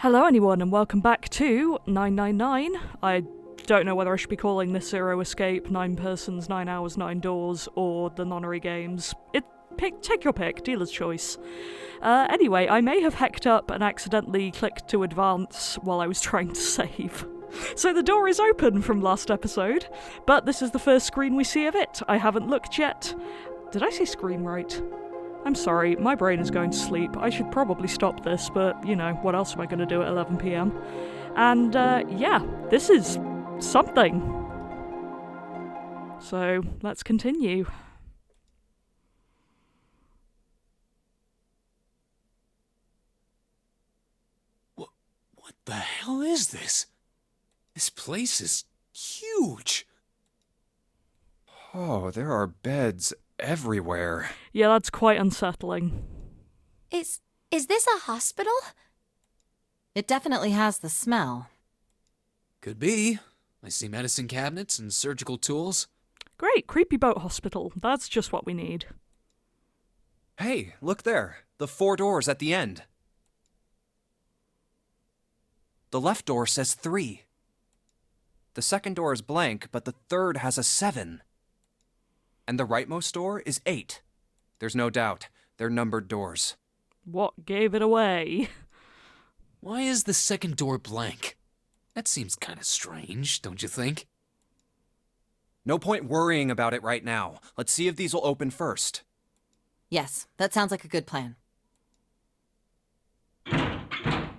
Hello anyone and welcome back to 999. I don't know whether I should be calling this Zero Escape, 9 Persons, 9 Hours, 9 Doors, or the Nonary Games. Take your pick, dealer's choice. Anyway, I may have hecked up and accidentally clicked to advance while I was trying to save. So the door is open from last episode, but this is the first screen we see of it. I haven't looked yet. Did I say screen right? I'm sorry, my brain is going to sleep. I should probably stop this, but, you know, what else am I going to do at 11 PM? And, yeah, this is something. So, let's continue. What the hell is this? This place is huge. Oh, there are beds everywhere. Yeah, that's quite unsettling. Is this a hospital? It definitely has the smell. Could be. I see medicine cabinets and surgical tools. Great, creepy boat hospital. That's just what we need. Hey, look there. The 4 doors at the end. The left door says 3. The second door is blank, but the third has a 7. And the rightmost door is 8. There's no doubt. They're numbered doors. What gave it away? Why is the second door blank? That seems kind of strange, don't you think? No point worrying about it right now. Let's see if these will open first. Yes, that sounds like a good plan. I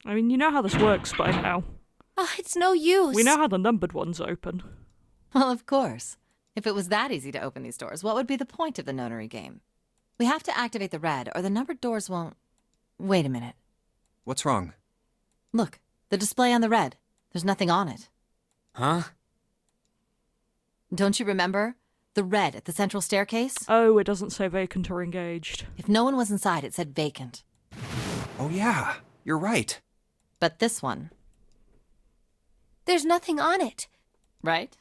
mean, you know how this works by now. Oh, it's no use. We know how the numbered ones open. Well, of course. If it was that easy to open these doors, what would be the point of the notary game? We have to activate the red, or the numbered doors won't... Wait a minute. What's wrong? Look, the display on the red. There's nothing on it. Huh? Don't you remember? The red at the central staircase? Oh, it doesn't say vacant or engaged. If no one was inside, it said vacant. Oh yeah, you're right. But this one, There's nothing on it. right?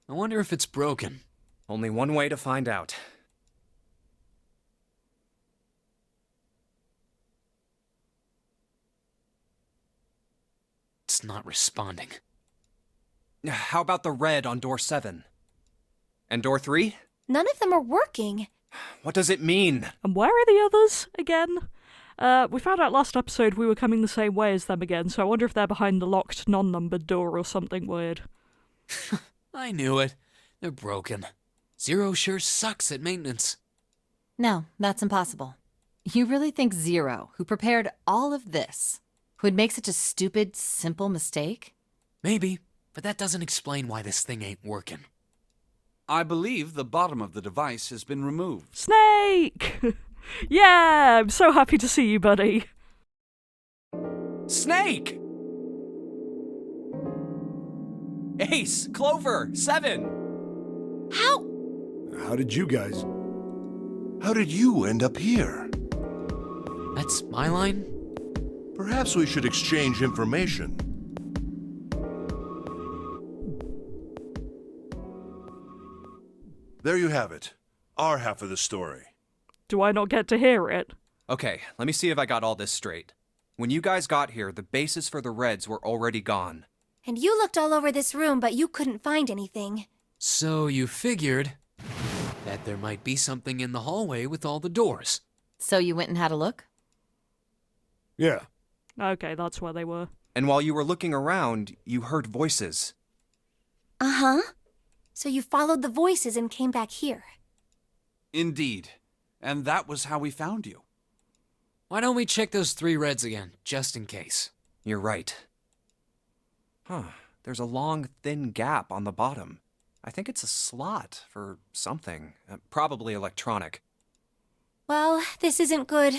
I wonder if it's broken. Only one way to find out. It's not responding. How about the red on door 7? And door 3? None of them are working. What does it mean? And where are the others, again? We found out last episode we were coming the same way as them again, so I wonder if they're behind the locked, non-numbered door or something weird. I knew it. They're broken. Zero sure sucks at maintenance. No, that's impossible. You really think Zero, who prepared all of this, would make such a stupid, simple mistake? Maybe, but that doesn't explain why this thing ain't working. I believe the bottom of the device has been removed. Snake! Yeah, I'm so happy to see you, buddy. Snake! Ace, Clover, 7! How did you end up here? That's my line? Perhaps we should exchange information. There you have it. Our half of the story. Do I not get to hear it? Okay, let me see if I got all this straight. When you guys got here, the bases for the Reds were already gone. And you looked all over this room, but you couldn't find anything. So you figured that there might be something in the hallway with all the doors. So you went and had a look? Yeah. Okay, that's where they were. And while you were looking around, you heard voices. Uh-huh. So you followed the voices and came back here. Indeed. And that was how we found you. Why don't we check those 3 reds again, just in case? You're right. Huh, there's a long, thin gap on the bottom. I think it's a slot for something. Probably electronic. Well, this isn't good.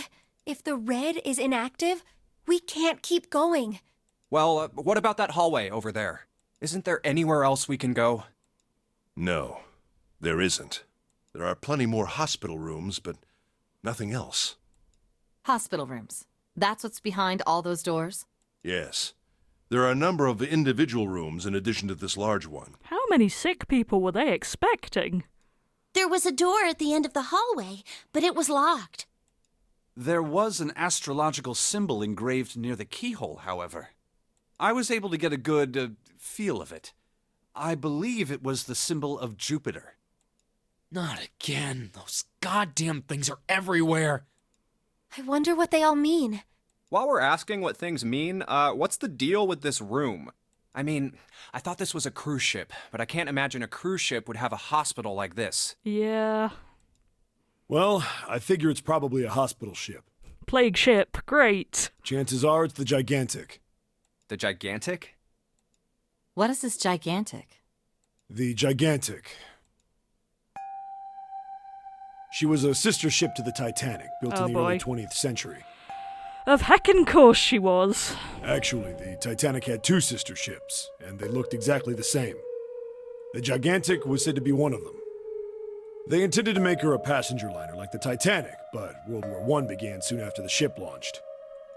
If the red is inactive, we can't keep going. Well, what about that hallway over there? Isn't there anywhere else we can go? No, there isn't. There are plenty more hospital rooms, but nothing else. Hospital rooms. That's what's behind all those doors? Yes. There are a number of individual rooms in addition to this large one. How many sick people were they expecting? There was a door at the end of the hallway, but it was locked. There was an astrological symbol engraved near the keyhole, however. I was able to get a good feel of it. I believe it was the symbol of Jupiter. Not again. Those goddamn things are everywhere. I wonder what they all mean. While we're asking what things mean, what's the deal with this room? I mean, I thought this was a cruise ship, but I can't imagine a cruise ship would have a hospital like this. Yeah. Well, I figure it's probably a hospital ship. Plague ship, great. Chances are it's the Gigantic. The Gigantic? What is this gigantic? The Gigantic. She was a sister ship to the Titanic, built Oh, in the early boy. 20th century. Of heckin' course she was. Actually, the Titanic had two sister ships, and they looked exactly the same. The Gigantic was said to be one of them. They intended to make her a passenger liner like the Titanic, but World War I began soon after the ship launched.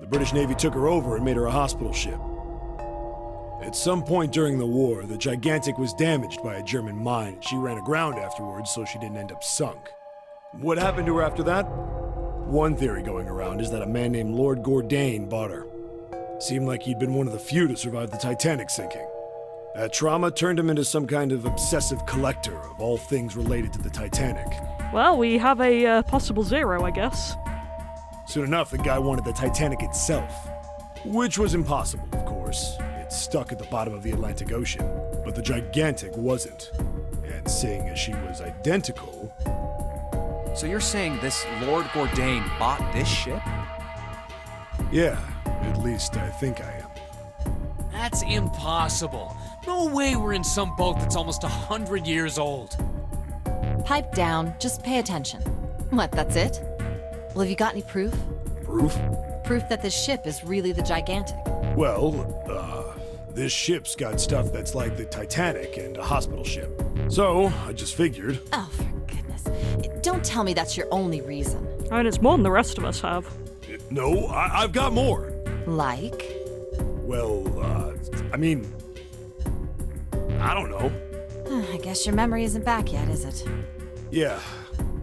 The British Navy took her over and made her a hospital ship. At some point during the war, the Gigantic was damaged by a German mine, and she ran aground afterwards so she didn't end up sunk. What happened to her after that? One theory going around is that a man named Lord Gourdane bought her. Seemed like he'd been one of the few to survive the Titanic sinking. That trauma turned him into some kind of obsessive collector of all things related to the Titanic. Well, we have a possible zero, I guess. Soon enough, the guy wanted the Titanic itself. Which was impossible, of course. It's stuck at the bottom of the Atlantic Ocean. But the Gigantic wasn't. And seeing as she was identical... So you're saying this Lord Gourdane bought this ship? Yeah, at least I think I am. That's impossible. No way we're in some boat that's almost 100 years old. Pipe down, just pay attention. What, that's it? Well, have you got any proof? Proof? Proof that this ship is really the Gigantic. Well, this ship's got stuff that's like the Titanic and a hospital ship. So, I just figured... Oh, for goodness. Don't tell me that's your only reason. I mean, it's more than the rest of us have. No, I've got more. Like? Well, I mean... I don't know. I guess your memory isn't back yet, is it? Yeah,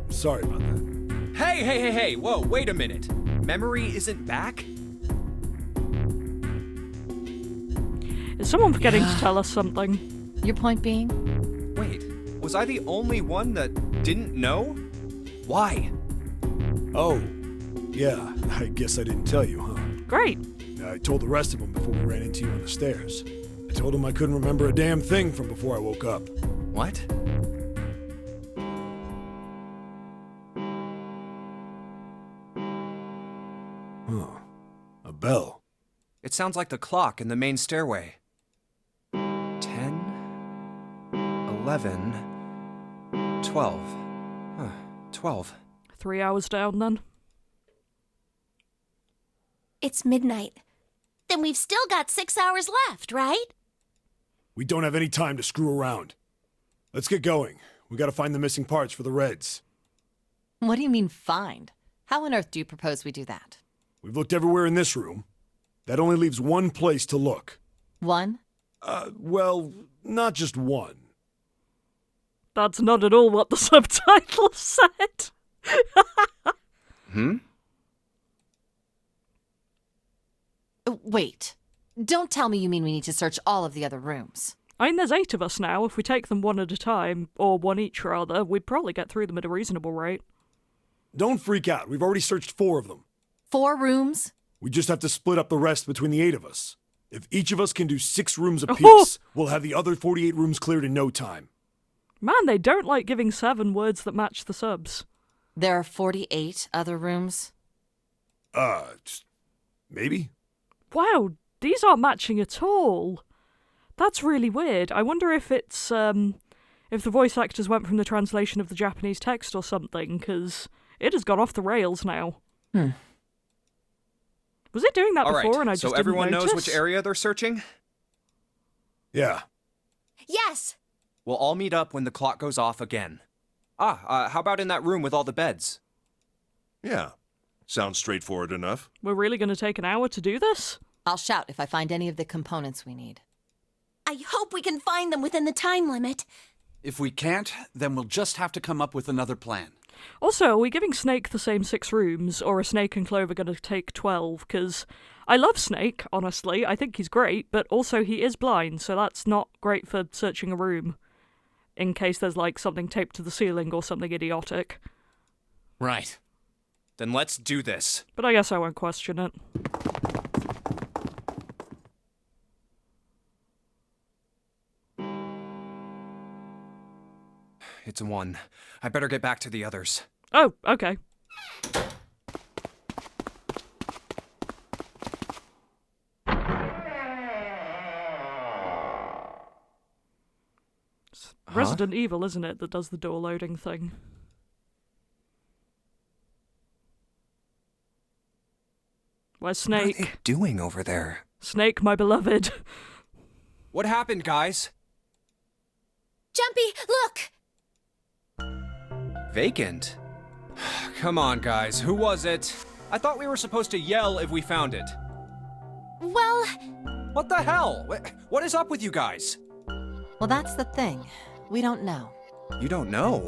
sorry about that. Hey, whoa, wait a minute. Memory isn't back? Is someone forgetting to tell us something? Your point being? Wait, was I the only one that didn't know? Why? Oh, yeah, I guess I didn't tell you, huh? Great. I told the rest of them before we ran into you on the stairs. I told them I couldn't remember a damn thing from before I woke up. What? Huh. A bell. It sounds like the clock in the main stairway. 10, 11, 12. Huh, 12. 3 hours down then. It's midnight. Then we've still got 6 hours left, right? We don't have any time to screw around. Let's get going. We gotta find the missing parts for the Reds. What do you mean, find? How on earth do you propose we do that? We've looked everywhere in this room. That only leaves one place to look. One? Well, not just one. That's not at all what the subtitle said. Wait. Don't tell me you mean we need to search all of the other rooms. I mean, there's 8 of us now. If we take them one at a time, or one each rather, we'd probably get through them at a reasonable rate. Don't freak out. We've already searched 4 of them. 4 rooms? We just have to split up the rest between the 8 of us. If each of us can do 6 rooms apiece, we'll have the other 48 rooms cleared in no time. Man, they don't like giving 7 words that match the subs. There are 48 other rooms? Maybe? Wow, these aren't matching at all. That's really weird. I wonder if it's, if the voice actors went from the translation of the Japanese text or something, because it has gone off the rails now. Was it doing that All before right, and I just so didn't everyone knows notice? which area they're searching? Yeah. Yes! We'll all meet up when the clock goes off again. How about in that room with all the beds? Yeah. Sounds straightforward enough. We're really going to take an hour to do this? I'll shout if I find any of the components we need. I hope we can find them within the time limit. If we can't, then we'll just have to come up with another plan. Also, are we giving Snake the same 6 rooms, or are Snake and Clover going to take 12? Because I love Snake, honestly. I think he's great, but also he is blind, so that's not great for searching a room. In case there's, like, something taped to the ceiling or something idiotic. Right. Then let's do this. But I guess I won't question it. It's a 1. I better get back to the others. Oh, okay. Resident Evil, isn't it, that does the door loading thing? Where's What are they Snake? doing over there? Snake, my beloved. What happened, guys? Jumpy, look! Vacant? Come on, guys. Who was it? I thought we were supposed to yell if we found it. Well, What the hell? What is up with you guys? Well, that's the thing. We don't know. You don't know.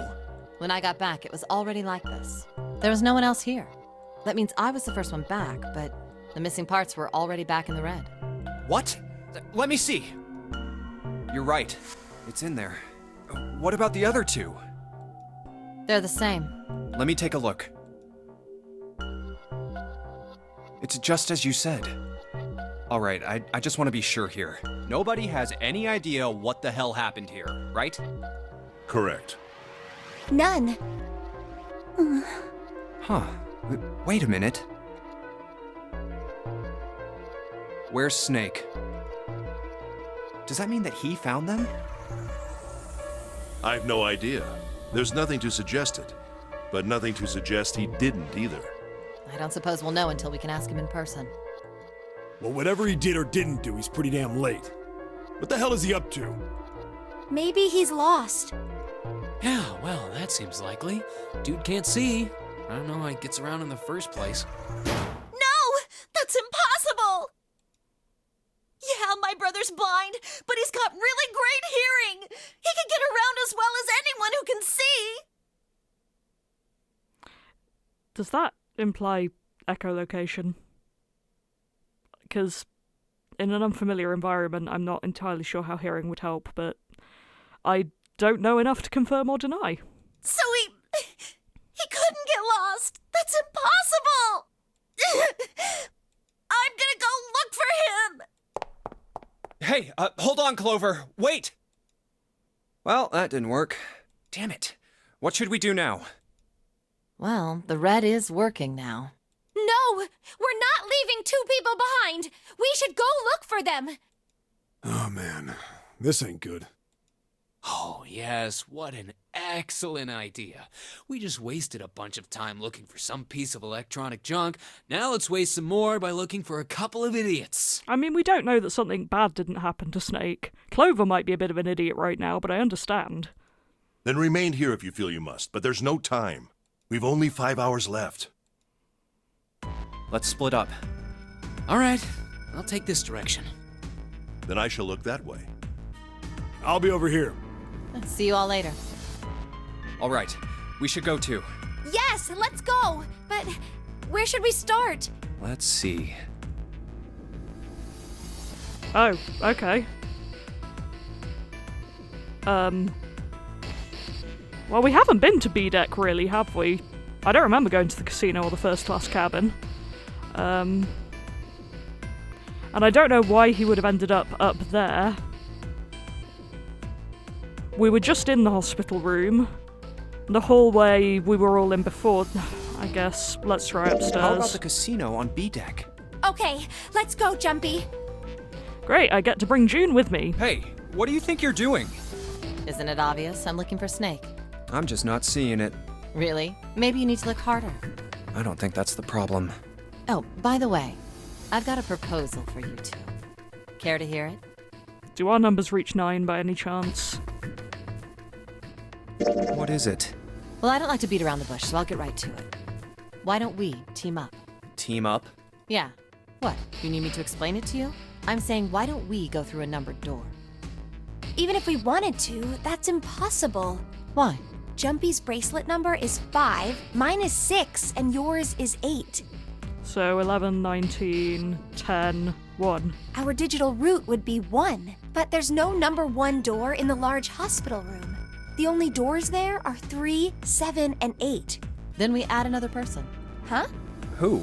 When I got back, it was already like this. There was no one else here. That means I was the first one back, but the missing parts were already back in the red. What? Let me see. You're right. It's in there. What about the other 2? They're the same. Let me take a look. It's just as you said. Alright, I just want to be sure here. Nobody has any idea what the hell happened here, right? Correct. none. Huh. Wait a minute. Where's Snake? Does that mean that he found them? I've no idea. There's nothing to suggest it, but nothing to suggest he didn't either. I don't suppose we'll know until we can ask him in person. Well, whatever he did or didn't do, he's pretty damn late. What the hell is he up to? Maybe he's lost. Yeah, well, that seems likely. Dude can't see. I don't know how he gets around in the first place. No! That's impossible! Yeah, my brother's blind, but he's got really great hearing! He can get around as well as anyone who can see! Does that imply echolocation? Because in an unfamiliar environment, I'm not entirely sure how hearing would help, but I don't know enough to confirm or deny. So he couldn't get lost! That's impossible! I'm gonna go look for him! Hey, hold on, Clover. Wait! Well, that didn't work. Damn it. What should we do now? Well, the red is working now. No! We're not leaving 2 people behind! We should go look for them! Oh, man. This ain't good. Oh, yes, what an excellent idea. We just wasted a bunch of time looking for some piece of electronic junk. Now let's waste some more by looking for a couple of idiots. I mean, we don't know that something bad didn't happen to Snake. Clover might be a bit of an idiot right now, but I understand. Then remain here if you feel you must, but there's no time. We've only 5 hours left. Let's split up. All right, I'll take this direction. Then I shall look that way. I'll be over here. See you all later. All right, we should go too. Yes, let's go! But where should we start? Let's see. Oh, okay. Well, we haven't been to B-Deck, really, have we? I don't remember going to the casino or the first-class cabin. And I don't know why he would have ended up there. We were just in the hospital room. The hallway we were all in before, I guess. Let's try upstairs. How about the casino on B-Deck? Okay, let's go, Jumpy. Great, I get to bring June with me. Hey, what do you think you're doing? Isn't it obvious? I'm looking for Snake. I'm just not seeing it. Really? Maybe you need to look harder. I don't think that's the problem. Oh, by the way, I've got a proposal for you two. Care to hear it? Do our numbers reach 9 by any chance? What is it? Well, I don't like to beat around the bush, so I'll get right to it. Why don't we team up? Team up? Yeah. What? You need me to explain it to you? I'm saying, why don't we go through a numbered door? Even if we wanted to, that's impossible. Why? Jumpy's bracelet number is 5, mine is 6, and yours is 8. So 11, 19, 10, 1. Our digital route would be 1, but there's no number 1 door in the large hospital room. The only doors there are 3, 7, and 8. Then we add another person. Huh? Who?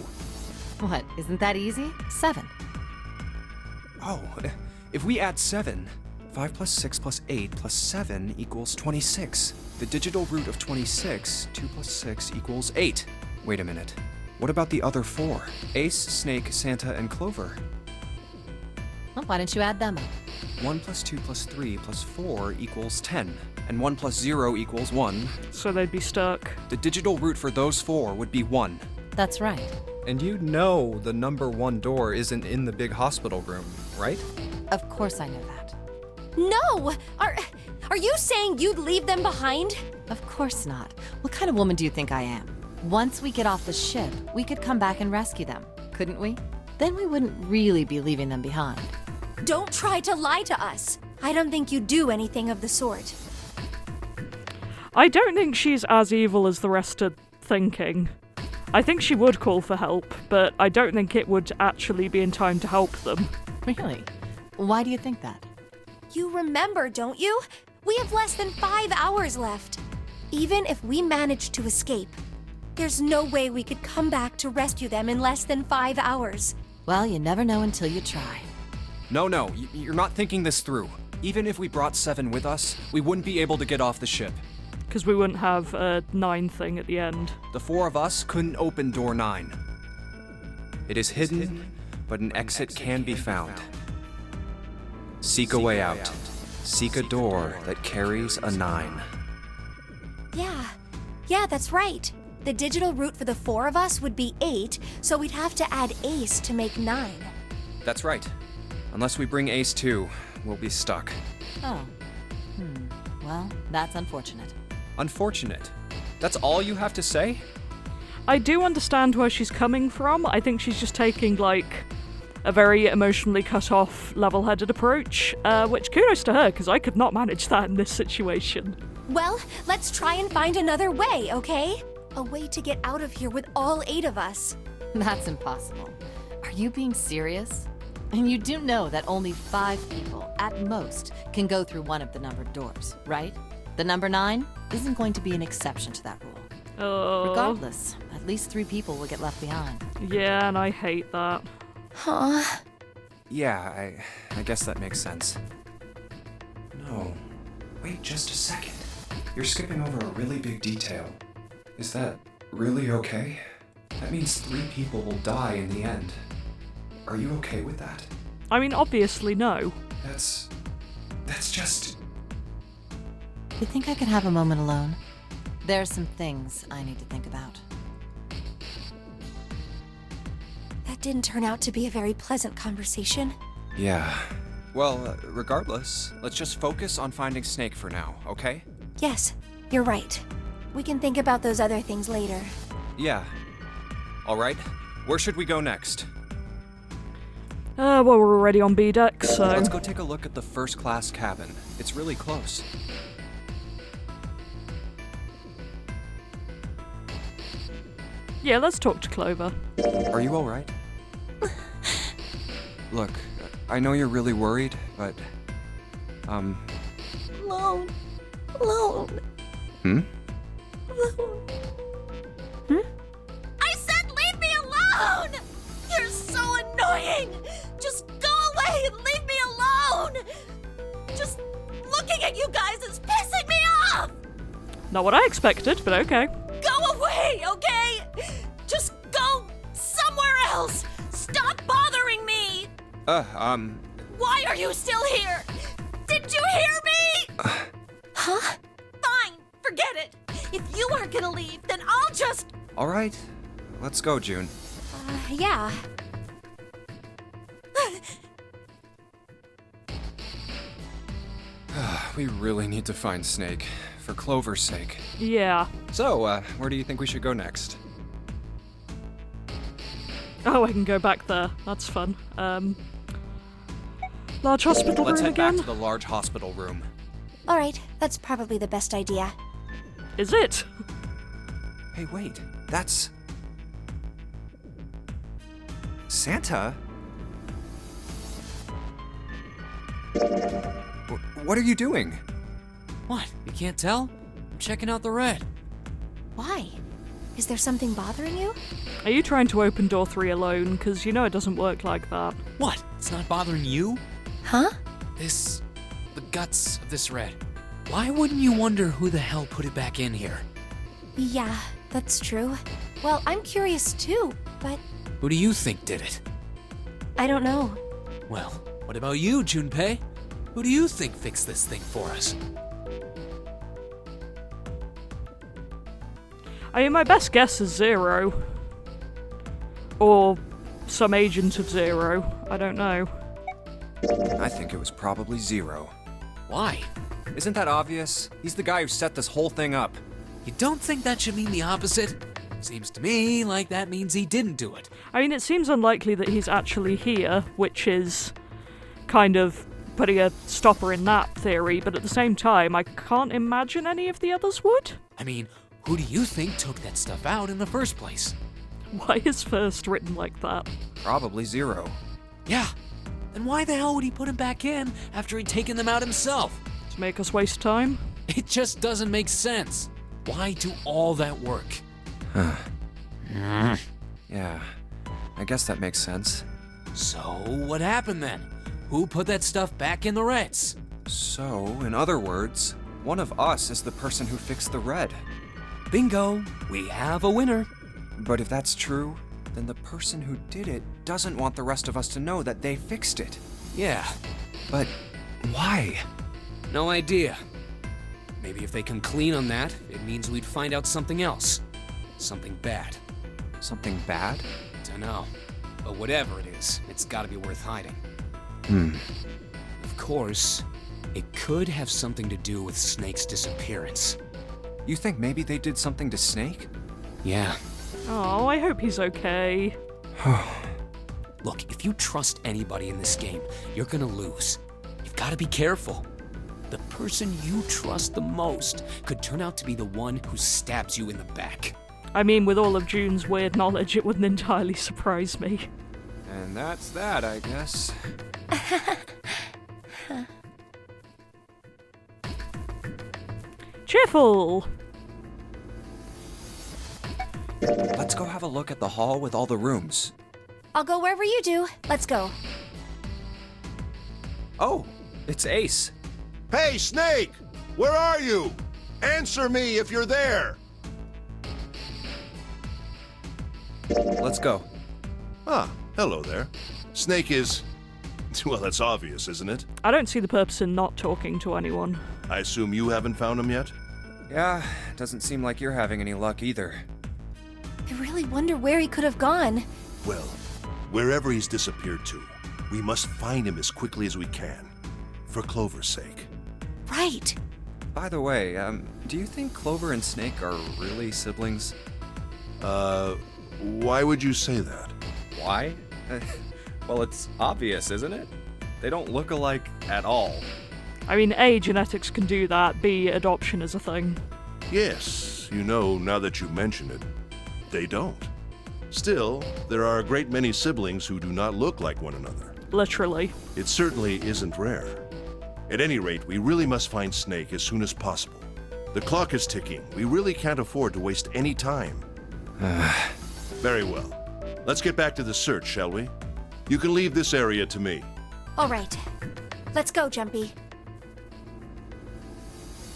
What, isn't that easy? 7. Oh, if we add 7, 5 plus 6 plus 8 plus 7 equals 26. The digital root of 26, 2 plus 6 equals 8. Wait a minute. What about the other 4? Ace, Snake, Santa, and Clover. Well, why don't you add them up? 1 plus 2 plus 3 plus 4 equals 10. And 1 plus 0 equals 1. So they'd be stuck. The digital root for those 4 would be 1. That's right. And you know the number 1 door isn't in the big hospital room, right? Of course I know that. No! Are you saying you'd leave them behind? Of course not. What kind of woman do you think I am? Once we get off the ship, we could come back and rescue them, couldn't we? Then we wouldn't really be leaving them behind. Don't try to lie to us. I don't think you'd do anything of the sort. I don't think she's as evil as the rest are thinking. I think she would call for help, but I don't think it would actually be in time to help them. Really? Why do you think that? You remember, don't you? We have less than 5 hours left. Even if we manage to escape, there's no way we could come back to rescue them in less than 5 hours. Well, you never know until you try. No, you're not thinking this through. Even if we brought 7 with us, we wouldn't be able to get off the ship. Because we wouldn't have a 9 thing at the end. The 4 of us couldn't open door 9. It is hidden, but an exit can be found. Seek a way out. Seek a door that carries a 9. Yeah, that's right. The digital route for the 4 of us would be 8, so we'd have to add Ace to make 9. That's right. Unless we bring Ace too, we'll be stuck. Oh. Well, that's unfortunate. Unfortunate. That's all you have to say? I do understand where she's coming from. I think she's just taking, like, a very emotionally cut-off, level-headed approach, which kudos to her, because I could not manage that in this situation. Well, let's try and find another way, okay? A way to get out of here with all 8 of us. That's impossible. Are you being serious? And you do know that only 5 people, at most, can go through one of the numbered doors, right? The number 9 isn't going to be an exception to that rule. Regardless, at least 3 people will get left behind. Yeah, and I hate that. Huh? Yeah, I guess that makes sense. No. Wait just a second. You're skipping over a really big detail. Is that really okay? That means 3 people will die in the end. Are you okay with that? I mean, obviously no. That's just... You think I could have a moment alone? There are some things I need to think about. That didn't turn out to be a very pleasant conversation. Yeah. Well, regardless, let's just focus on finding Snake for now, okay? Yes, you're right. We can think about those other things later. Yeah. Alright, where should we go next? Well, we're already on B deck, so... Let's go take a look at the first class cabin. It's really close. Yeah, let's talk to Clover. Are you alright? Look, I know you're really worried, but... Alone. Hmm? I said leave me alone! You're so annoying! Just go away and leave me alone! Just looking at you guys is pissing me off! Not what I expected, but okay. Go away, okay? Just go somewhere else! Stop bothering me! Why are you still here? Did you hear me? Huh? Fine, forget it. If you aren't gonna leave, then I'll just... Alright, let's go, June. Yeah. We really need to find Snake, for Clover's sake. Yeah. So, where do you think we should go next? Oh, I can go back there. That's fun. Large hospital Let's room head again? back to the large hospital room. All right, that's probably the best idea. is it? Hey, wait. That's... Santa? What are you doing? What? You can't tell? I'm checking out the red. Why? Is there something bothering you? Are you trying to open door 3 alone? Because you know it doesn't work like that. What? It's not bothering you? Huh? The guts of this red. Why wouldn't you wonder who the hell put it back in here? Yeah, that's true. Well, I'm curious too, but Who do you think did it? I don't know. Well, what about you, Junpei? Who do you think fixed this thing for us? I mean, my best guess is Zero. Or some agent of Zero. I don't know. I think it was probably Zero. Why? Isn't that obvious? He's the guy who set this whole thing up. You don't think that should mean the opposite? Seems to me like that means he didn't do it. I mean, it seems unlikely that he's actually here, which is kind of putting a stopper in that theory, but at the same time, I can't imagine any of the others would. I mean, who do you think took that stuff out in the first place? Why is first written like that? Probably Zero. Yeah. Then why the hell would he put him back in after he'd taken them out himself? To make us waste time? It just doesn't make sense. Why do all that work? Yeah, I guess that makes sense. So, what happened then? Who put that stuff back in the Reds? So, in other words, one of us is the person who fixed the red. Bingo! We have a winner. But if that's true, then the person who did it doesn't want the rest of us to know that they fixed it. Yeah, But why? no idea. Maybe if they come clean on that, it means we'd find out something else. Something bad. Something bad? Dunno. But whatever it is, it's gotta be worth hiding. Of course, it could have something to do with Snake's disappearance. You think maybe they did something to Snake? Yeah. Oh, I hope he's okay. Look, if you trust anybody in this game, you're gonna lose. You've gotta be careful. The person you trust the most could turn out to be the one who stabs you in the back. I mean, with all of June's weird knowledge, it wouldn't entirely surprise me. And that's that, I guess. Cheerful! Let's go have a look at the hall with all the rooms. I'll go wherever you do. Let's go. Oh, it's Ace. Hey, Snake! Where are you? Answer me if you're there! Let's go. Ah, hello there. Snake is... Well, that's obvious, isn't it? I don't see the purpose in not talking to anyone. I assume you haven't found him yet? Yeah, doesn't seem like you're having any luck either. I really wonder where he could have gone. Well, wherever he's disappeared to, we must find him as quickly as we can. For Clover's sake. Right. By the way, do you think Clover and Snake are really siblings? Why would you say that? Why? Well, it's obvious, isn't it? They don't look alike at all. I mean, A, genetics can do that, B, adoption is a thing. Yes, you know, now that you mention it, they don't. Still, there are a great many siblings who do not look like one another. Literally. It certainly isn't rare. At any rate, we really must find Snake as soon as possible. The clock is ticking. We really can't afford to waste any time. Very well. Let's get back to the search, shall we? You can leave this area to me. All right. Let's go, Jumpy.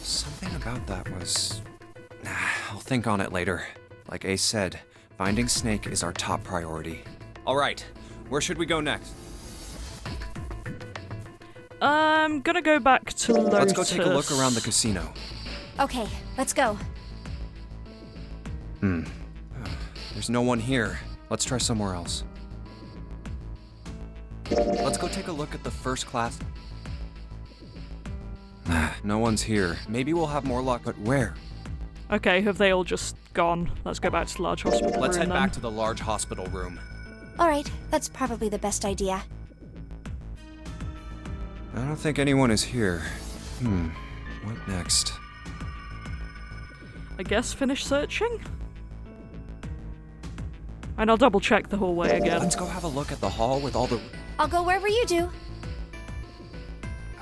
Something about that was... I'll think on it later. Like Ace said, finding Snake is our top priority. All right, where should we go next? I'm gonna go back to Lotus. Let's go take a look around the casino. Okay, let's go. There's no one here. Let's try somewhere else. Let's go take a look at the first class. No one's here. Maybe we'll have more luck, but where? Okay, have they all just gone? Let's go back to the large hospital Let's room head then. back to the large hospital room. All right, that's probably the best idea. I don't think anyone is here. What next? I guess finish searching? And I'll double check the hallway again. Let's go have a look at the hall with all the... I'll go wherever you do.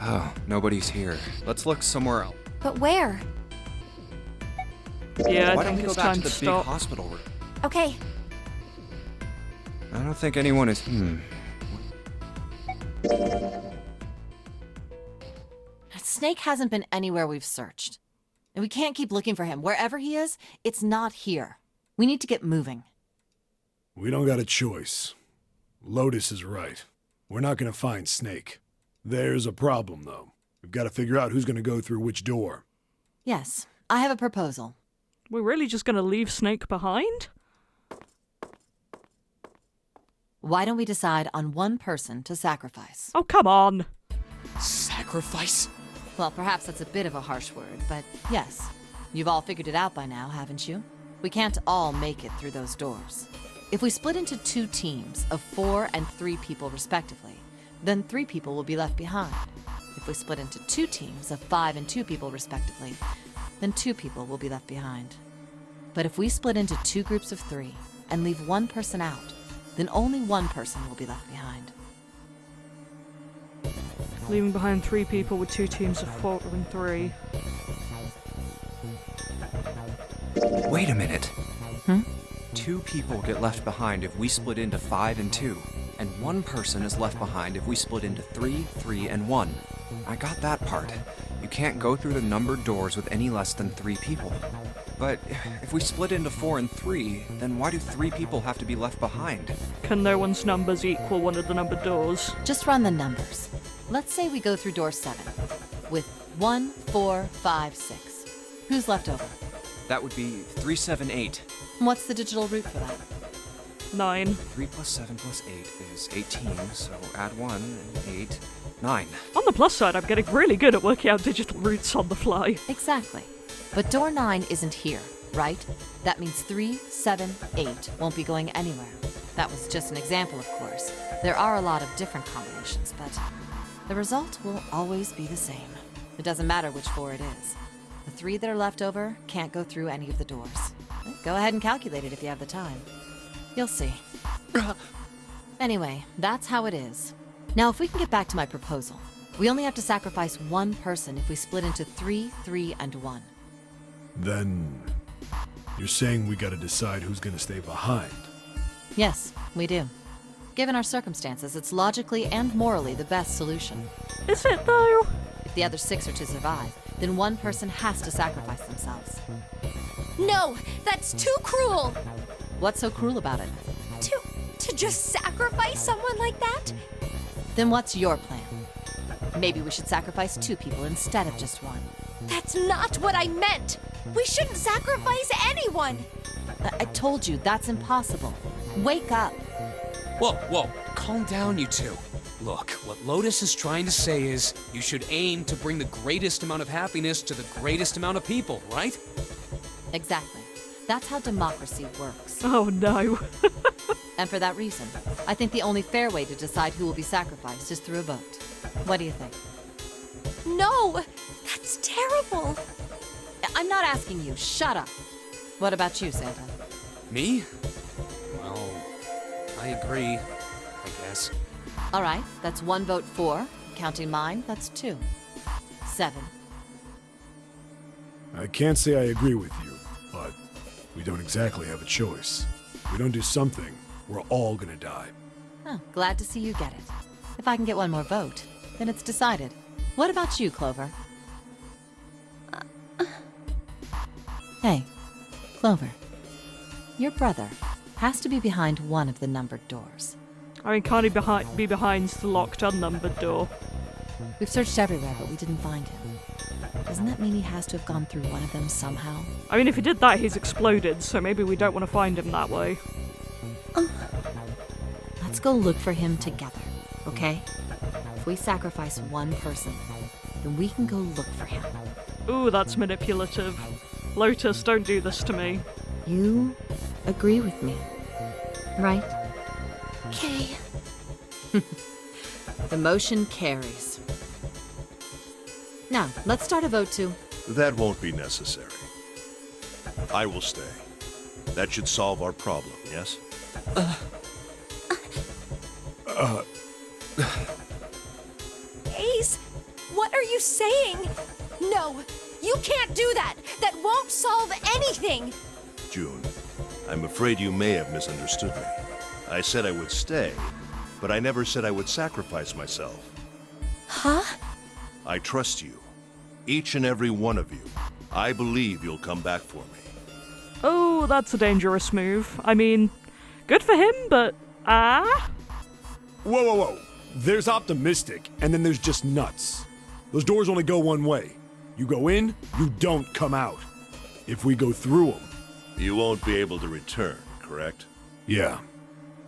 Oh, nobody's here. Let's look somewhere else. But where? Yeah, Why I don't think we go it's back time to to the stop. big hospital room? Okay. I don't think anyone is... Snake hasn't been anywhere we've searched. And we can't keep looking for him. Wherever he is, it's not here. We need to get moving. We don't got a choice. Lotus is right. We're not gonna find Snake. There's a problem, though. We've got to figure out who's gonna go through which door. Yes, I have a proposal. We're really just gonna leave Snake behind? Why don't we decide on one person to sacrifice? Oh, come on. Sacrifice? Well, perhaps that's a bit of a harsh word, but yes. You've all figured it out by now, haven't you? We can't all make it through those doors. If we split into 2 teams of 4 and 3 people respectively, then 3 people will be left behind. If we split into 2 teams of 5 and 2 people respectively, then 2 people will be left behind. But if we split into 2 groups of 3 and leave 1 person out, then only 1 person will be left behind. Leaving behind 3 people with 2 teams of 4 and 3. Wait a minute. Hmm? 2 people get left behind if we split into 5 and 2, and 1 person is left behind if we split into 3, 3, and 1. I got that part. You can't go through the numbered doors with any less than 3 people. But if we split into 4 and 3, then why do 3 people have to be left behind? Can no one's numbers equal one of the numbered doors? Just run the numbers. Let's say we go through door 7 with 1, 4, 5, 6. Who's left over? That would be 3, 7, 8. What's the digital root for that? 9. 3 plus 7 plus 8 is 18, so add 1 and 8, 9. On the plus side, I'm getting really good at working out digital roots on the fly. Exactly. But door 9 isn't here, right? That means 3, 7, 8 won't be going anywhere. That was just an example, of course. There are a lot of different combinations, but the result will always be the same. It doesn't matter which 4 it is. The 3 that are left over can't go through any of the doors. Go ahead and calculate it if you have the time. You'll see. Anyway, that's how it is. Now, if we can get back to my proposal, we only have to sacrifice 1 person if we split into 3, 3, and 1. Then... you're saying we gotta decide who's gonna stay behind. Yes, we do. Given our circumstances, it's logically and morally the best solution. Is it, though? If the other 6 are to survive, then 1 person has to sacrifice themselves. No, that's too cruel. What's so cruel about it? To just sacrifice someone like that? Then what's your plan? Maybe we should sacrifice 2 people instead of just 1. That's not what I meant. We shouldn't sacrifice anyone. I told you, that's impossible. Wake up. Whoa, whoa, calm down, you two. Look, what Lotus is trying to say is you should aim to bring the greatest amount of happiness to the greatest amount of people, right? Exactly. That's how democracy works. Oh no. And for that reason, I think the only fair way to decide who will be sacrificed is through a vote. What do you think? No, that's terrible. I'm not asking you. Shut up. What about you, Santa? Me? Well, I agree, I guess. All right, that's 1 vote for. Counting mine, that's 2. 7. I can't say I agree with you, but we don't exactly have a choice. If we don't do something, we're all gonna die. Oh, glad to see you get it. If I can get 1 more vote, then it's decided. What about you, Clover? Hey, Clover. Your brother has to be behind one of the numbered doors. I mean, can't he be behind the locked unnumbered door? We've searched everywhere, but we didn't find him. Doesn't that mean he has to have gone through one of them somehow? I mean, if he did that, he's exploded, so maybe we don't want to find him that way. Let's go look for him together, okay? If we sacrifice 1 person, then we can go look for him. Ooh, that's manipulative. Lotus, don't do this to me. You agree with me, right? Okay. The motion carries. Now, let's start a vote to... That won't be necessary. I will stay. That should solve our problem, yes? Ace, what are you saying? No, you can't do that. That won't solve anything. June, I'm afraid you may have misunderstood me. I said I would stay, but I never said I would sacrifice myself. Huh? I trust you. Each and every one of you. I believe you'll come back for me. Oh, that's a dangerous move. I mean, good for him, but Whoa, whoa, whoa. There's optimistic, and then there's just nuts. Those doors only go one way. You go in, you don't come out. If we go through them. You won't be able to return, correct? Yeah.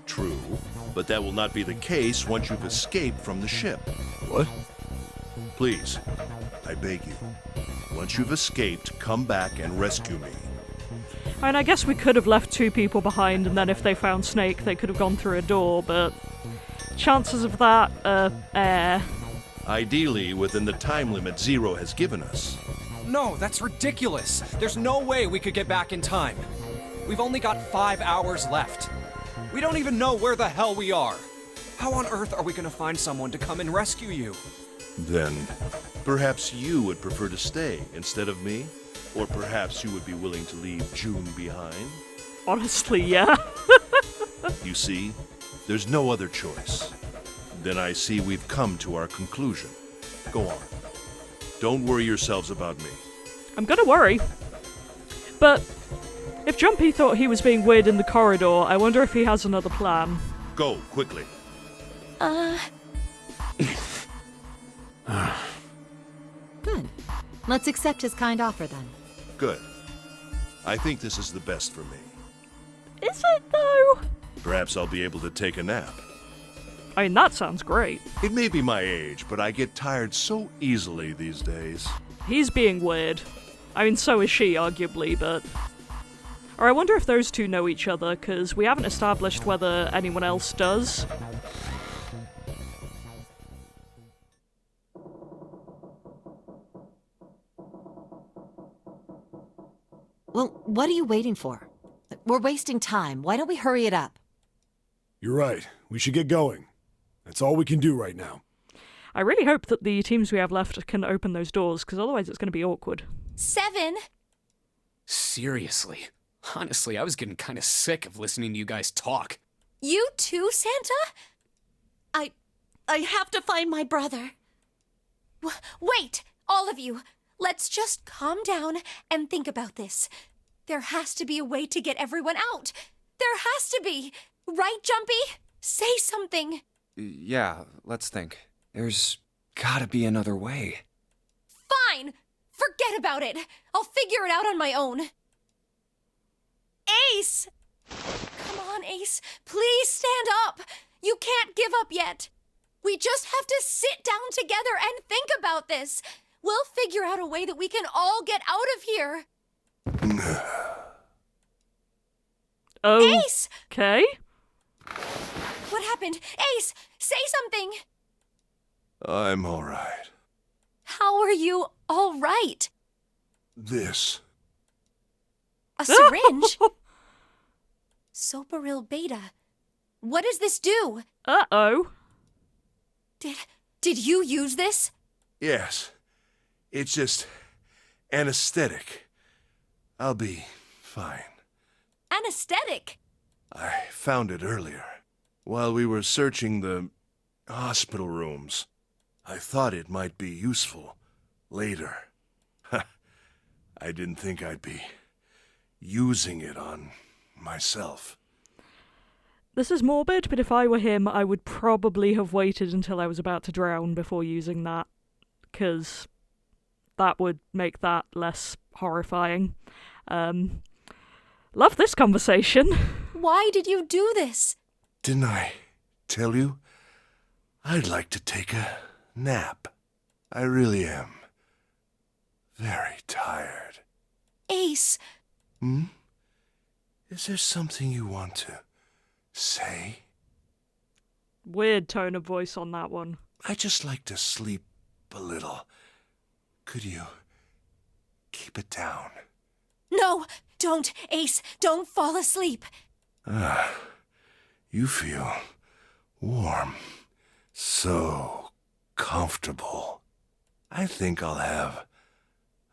True, but that will not be the case once you've escaped from the ship. What? Please, I beg you. Once you've escaped, come back and rescue me. I guess we could have left 2 people behind, and then if they found Snake, they could have gone through a door, but chances of that are Ideally, within the time limit Zero has given us. No, that's ridiculous. There's no way we could get back in time. We've only got 5 hours left. We don't even know where the hell we are. How on earth are we gonna find someone to come and rescue you? Then, perhaps you would prefer to stay instead of me? Or perhaps you would be willing to leave June behind? honestly, yeah. You see, there's no other choice. Then I see we've come to our conclusion. Go on. Don't worry yourselves about me. I'm gonna worry. But if Jumpy thought he was being weird in the corridor, I wonder if he has another plan. Go, quickly. Good. Let's accept his kind offer then. Good. I think this is the best for me. Is it, though? Perhaps I'll be able to take a nap. I mean, that sounds great. It may be my age, but I get tired so easily these days. He's being weird. I mean, so is she, arguably, but... Or I wonder if those two know each other, because we haven't established whether anyone else does. Well, what are you waiting for? We're wasting time. Why don't we hurry it up? You're right. We should get going. That's all we can do right now. I really hope that the teams we have left can open those doors, because otherwise it's going to be awkward. 7. Seriously. Honestly, I was getting kind of sick of listening to you guys talk. You too, Santa? I have to find my brother. Wait, all of you. Let's just calm down and think about this. There has to be a way to get everyone out. There has to be. Right, Jumpy? Say something. Yeah, let's think. There's gotta be another way. Fine. Forget about it. I'll figure it out on my own. Ace! Come on, Ace. Please stand up. You can't give up yet. We just have to sit down together and think about this. We'll figure out a way that we can all get out of here. Ace! Okay. What happened? Ace, say something. I'm all right. How are you all right? This. A syringe? Soparil Beta. What does this do? Uh-oh. Did you use this? Yes. It's just anesthetic. I'll be fine. Anesthetic? I found it earlier, while we were searching the hospital rooms. I thought it might be useful later. I didn't think I'd be using it on myself. This is morbid, but if I were him, I would probably have waited until I was about to drown before using that, because that would make that less horrifying. Love this conversation. Why did you do this? Didn't I tell you? I'd like to take a nap. I really am. Very tired. Ace. Is there something you want to say? Weird tone of voice on that one. I just like to sleep a little. Could you keep it down? No, Don't, Ace, don't fall asleep. You feel warm. So comfortable. I think I'll have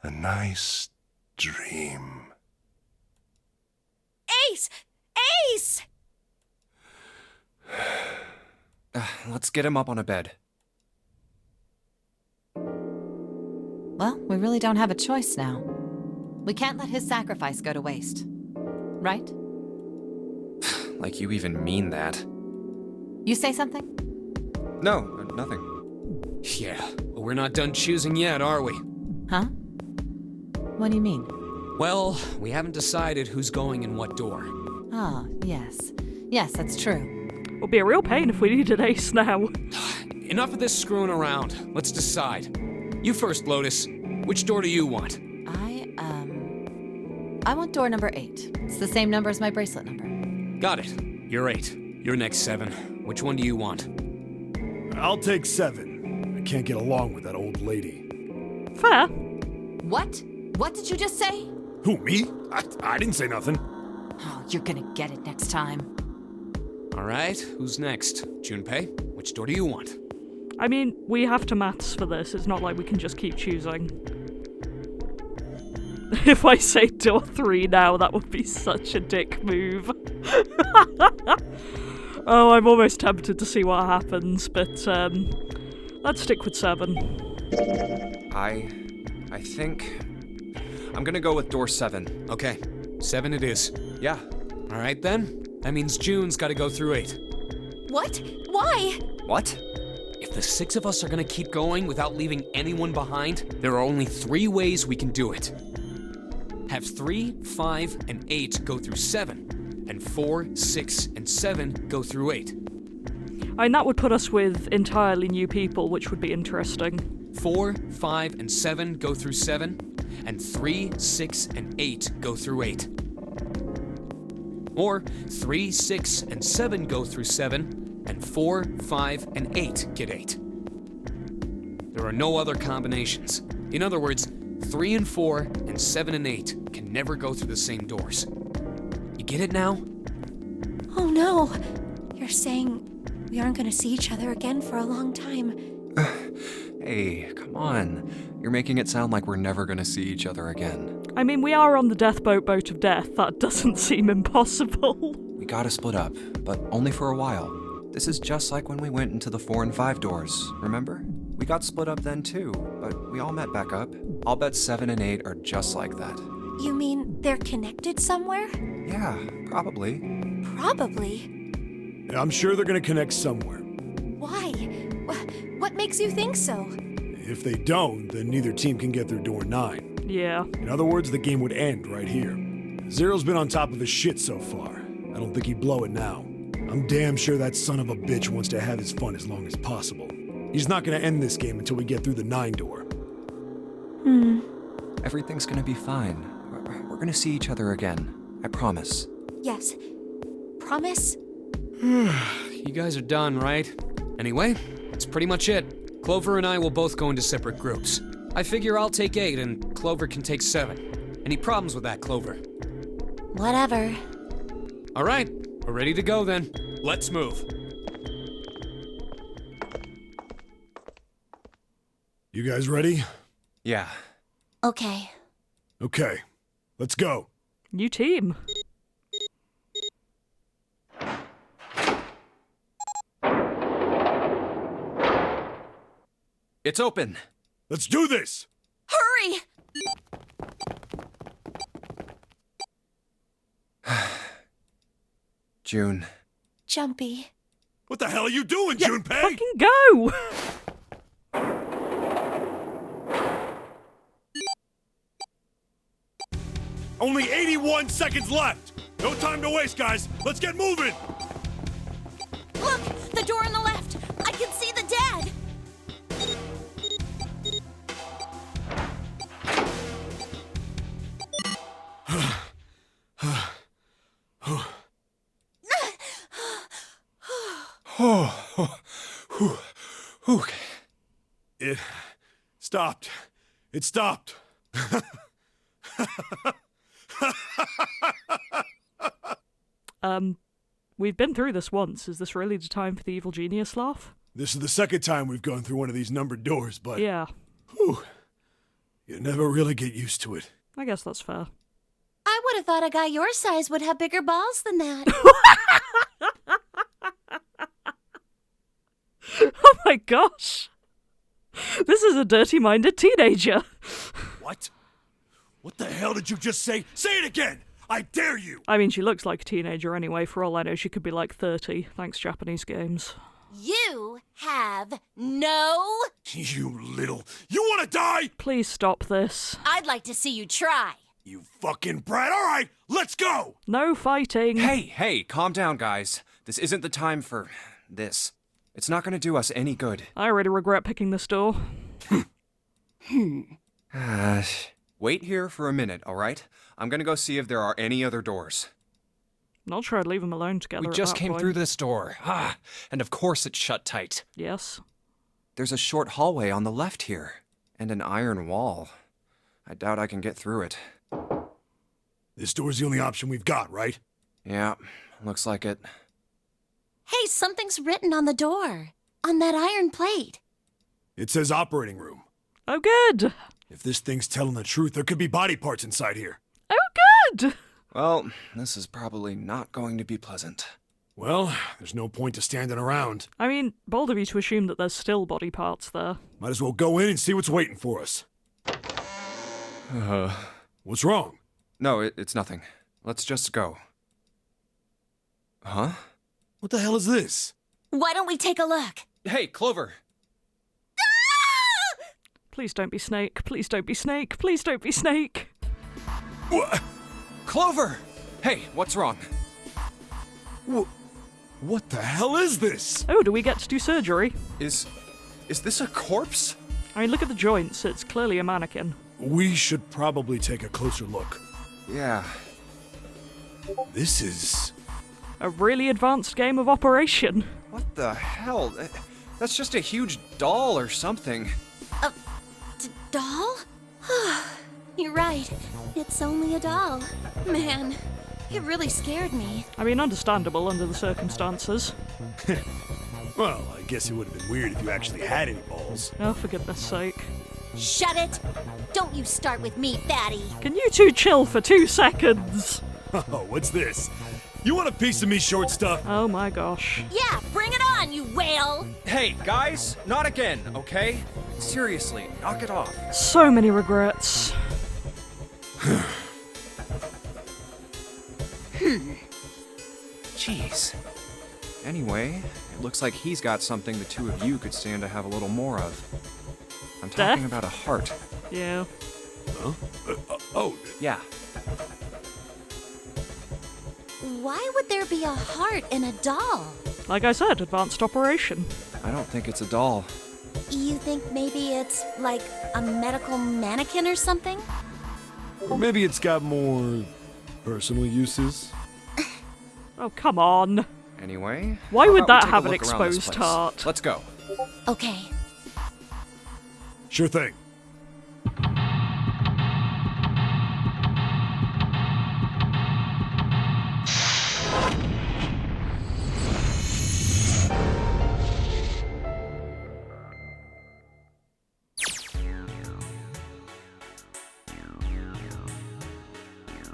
a nice dream. Ace! Ace! Let's get him up on a bed. Well, we really don't have a choice now. We can't let his sacrifice go to waste. Right? Like you even mean that. You say something? No, nothing. Yeah, but we're not done choosing yet, are we? Huh? What do you mean? Well, we haven't decided who's going in what door. Ah, yes. Yes, that's true. It would be a real pain if we needed Ace now. Enough of this screwing around. Let's decide. You first, Lotus. Which door do you want? I want door number 8. It's the same number as my bracelet number. Got it. You're 8. You're next, 7. Which one do you want? I'll take 7. I can't get along with that old lady. Fair. What? What did you just say? Who, me? I didn't say nothing. Oh, you're gonna get it next time. All right, who's next? Junpei, which door do you want? I mean, we have to maths for this. It's not like we can just keep choosing. If I say door 3 now, that would be such a dick move. Oh, I'm almost tempted to see what happens, but let's stick with 7. I think I'm gonna go with door 7. Okay, 7 it is. Yeah. All right then. That means June's got to go through 8. What? Why? What? If the 6 of us are gonna keep going without leaving anyone behind, there are only 3 ways we can do it. Have 3, 5, and 8 go through 7, and 4, 6, and 7 go through 8. And that would put us with entirely new people, which would be interesting. 4, 5, and 7 go through 7, and 3, 6, and 8 go through 8. Or 3, 6, and 7 go through 7, and 4, 5, and 8 get 8. There are no other combinations. In other words, 3 and 4 and 7 and 8 can never go through the same doors. You get it now? Oh no. You're saying we aren't gonna see each other again for a long time. Hey, come on. You're making it sound like we're never gonna see each other again. I mean, we are on the death boat of death. That doesn't seem impossible. We gotta split up, but only for a while. This is just like when we went into the 4 and 5 doors, remember? We got split up then too, but we all met back up. I'll bet 7 and 8 are just like that. You mean they're connected somewhere? Yeah, probably. Probably. Yeah, I'm sure they're gonna connect somewhere. Why? What makes you think so? If they don't, then neither team can get through door 9. Yeah. In other words, the game would end right here. Zero's been on top of his shit so far. I don't think he'd blow it now. I'm damn sure that son of a bitch wants to have his fun as long as possible. He's not gonna end this game until we get through the 9 door. Everything's gonna be fine. We're gonna see each other again. I promise. Yes. Promise? You guys are done, right? Anyway, that's pretty much it. Clover and I will both go into separate groups. I figure I'll take 8 and Clover can take 7. Any problems with that, Clover? Whatever. All right, we're ready to go then. Let's move. You guys ready? Yeah. Okay. Okay. Let's go. New team. It's open. Let's do this! Hurry! June. Jumpy. What the hell are you doing, Junpei? Fucking go! Only 81 seconds left! No time to waste, guys! Let's get moving! Look! The door on the left! I can see the dead! It stopped. It stopped. We've been through this once. Is this really the time for the evil genius laugh? This is the second time we've gone through one of these numbered doors, but Yeah, whew, you never really get used to it. I guess that's fair. I would have thought a guy your size would have bigger balls than that. Oh my gosh! This is a dirty-minded teenager. What? What the hell did you just say? Say it again! I dare you! I mean, she looks like a teenager anyway. For all I know, she could be like 30, thanks Japanese games. You have no... You little... You wanna die? Please stop this. I'd like to see you try. You fucking brat! Alright, let's go! No fighting. Hey, calm down, guys. This isn't the time for this. It's not gonna do us any good. I already regret picking this door. Wait here for a minute, alright? I'm gonna go see if there are any other doors. Not sure I'd leave them alone together. We at just that came point. through this door. And of course it's shut tight. Yes. There's a short hallway on the left here, and an iron wall. I doubt I can get through it. This door's the only option we've got, right? Yeah, looks like it. Hey, something's written on the door. On that iron plate. It says operating room. Oh, good. If this thing's telling the truth, there could be body parts inside here. Oh, good. Well, this is probably not going to be pleasant. Well, there's no point to standing around. I mean, bold of you to assume that there's still body parts there. Might as well go in and see what's waiting for us. What's wrong? No, it's nothing. Let's just go. Huh? What the hell is this? Why don't we take a look? Hey, Clover! Please don't be Snake. Please don't be Snake. Please don't be Snake. What? Clover! Hey, what's wrong? What the hell is this? Oh, do we get to do surgery? Is this a corpse? I mean, look at the joints. It's clearly a mannequin. We should probably take a closer look. Yeah. This is... A really advanced game of Operation. What the hell? That's just a huge doll or something. Doll? You're right. It's only a doll. Man, it really scared me. I mean, understandable under the circumstances. Well, I guess it would have been weird if you actually had any balls. Oh, for goodness sake. Shut it! Don't you start with me, fatty. Can you two chill for 2 seconds? Oh, what's this? You want a piece of me, short stuff? Oh my gosh. Yeah, bring it on, you whale! Hey, guys, not again, okay? Seriously, knock it off. So many regrets. Jeez. Anyway, it looks like he's got something the two of you could stand to have a little more of. I'm talking Death? about a heart. Yeah. Huh? Oh, Yeah. Why would there be a heart in a doll? Like I said, advanced operation. I don't think it's a doll. You think maybe it's like a medical mannequin or something? or maybe it's got more personal uses. Oh, come on. Anyway, Why how would about that we take a have an look around this exposed place? heart? Let's go. Okay. Sure thing.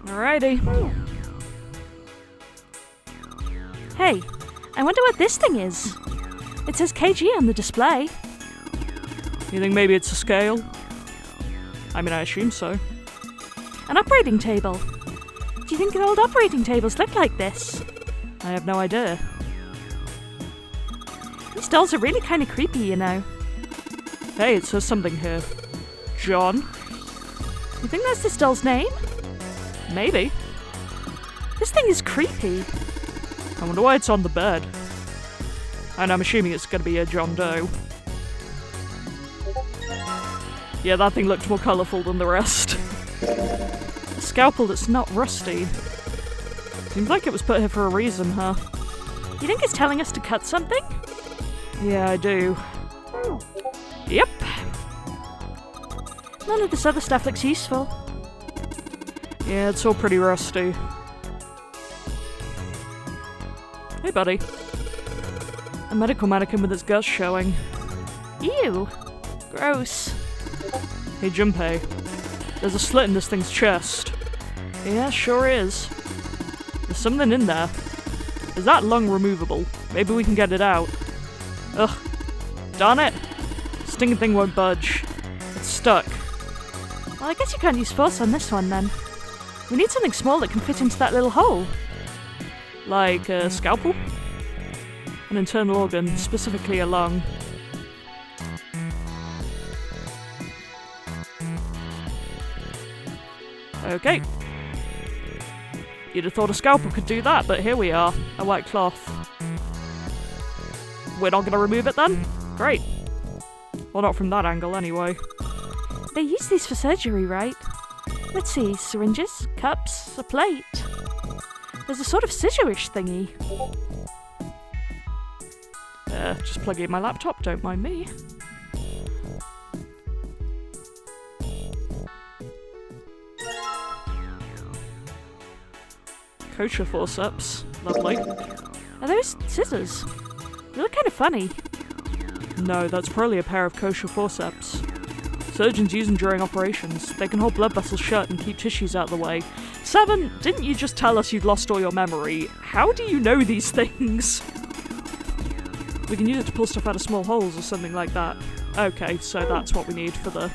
Alrighty. Hey, I wonder what this thing is. It says KG on the display. You think maybe it's a scale? I mean, I assume so. An operating table. Do you think the old operating tables look like this? I have no idea. These dolls are really kind of creepy, you know. Hey, it says something here. John? You think that's this doll's name? Maybe. This thing is creepy. I wonder why it's on the bed. And I'm assuming it's going to be a John Doe. Yeah, that thing looked more colourful than the rest. A scalpel that's not rusty. Seems like it was put here for a reason, huh? You think it's telling us to cut something? Yeah, I do. Yep. None of this other stuff looks useful. Yeah, it's all pretty rusty. Hey, buddy. A medical mannequin with its guts showing. Ew. Gross. Hey, Junpei. There's a slit in this thing's chest. Yeah, sure is. There's something in there. Is that lung removable? Maybe we can get it out. Ugh. Darn it! Stinging thing won't budge. It's stuck. Well, I guess you can't use force on this one then. We need something small that can fit into that little hole. Like a scalpel? An internal organ, specifically a lung. Okay. You'd have thought a scalpel could do that, but here we are. A white cloth. We're not gonna remove it then? Great. Well, not from that angle anyway. They use these for surgery, right? Let's see, syringes, cups, a plate. There's a sort of scissor-ish thingy. Just plug in my laptop, don't mind me. Kosher forceps. Lovely. Are those scissors? They look kind of funny. No, that's probably a pair of kosher forceps. Surgeons use them during operations. They can hold blood vessels shut and keep tissues out of the way. 7, didn't you just tell us you'd lost all your memory? How do you know these things? We can use it to pull stuff out of small holes or something like that. Okay, so that's what we need for the...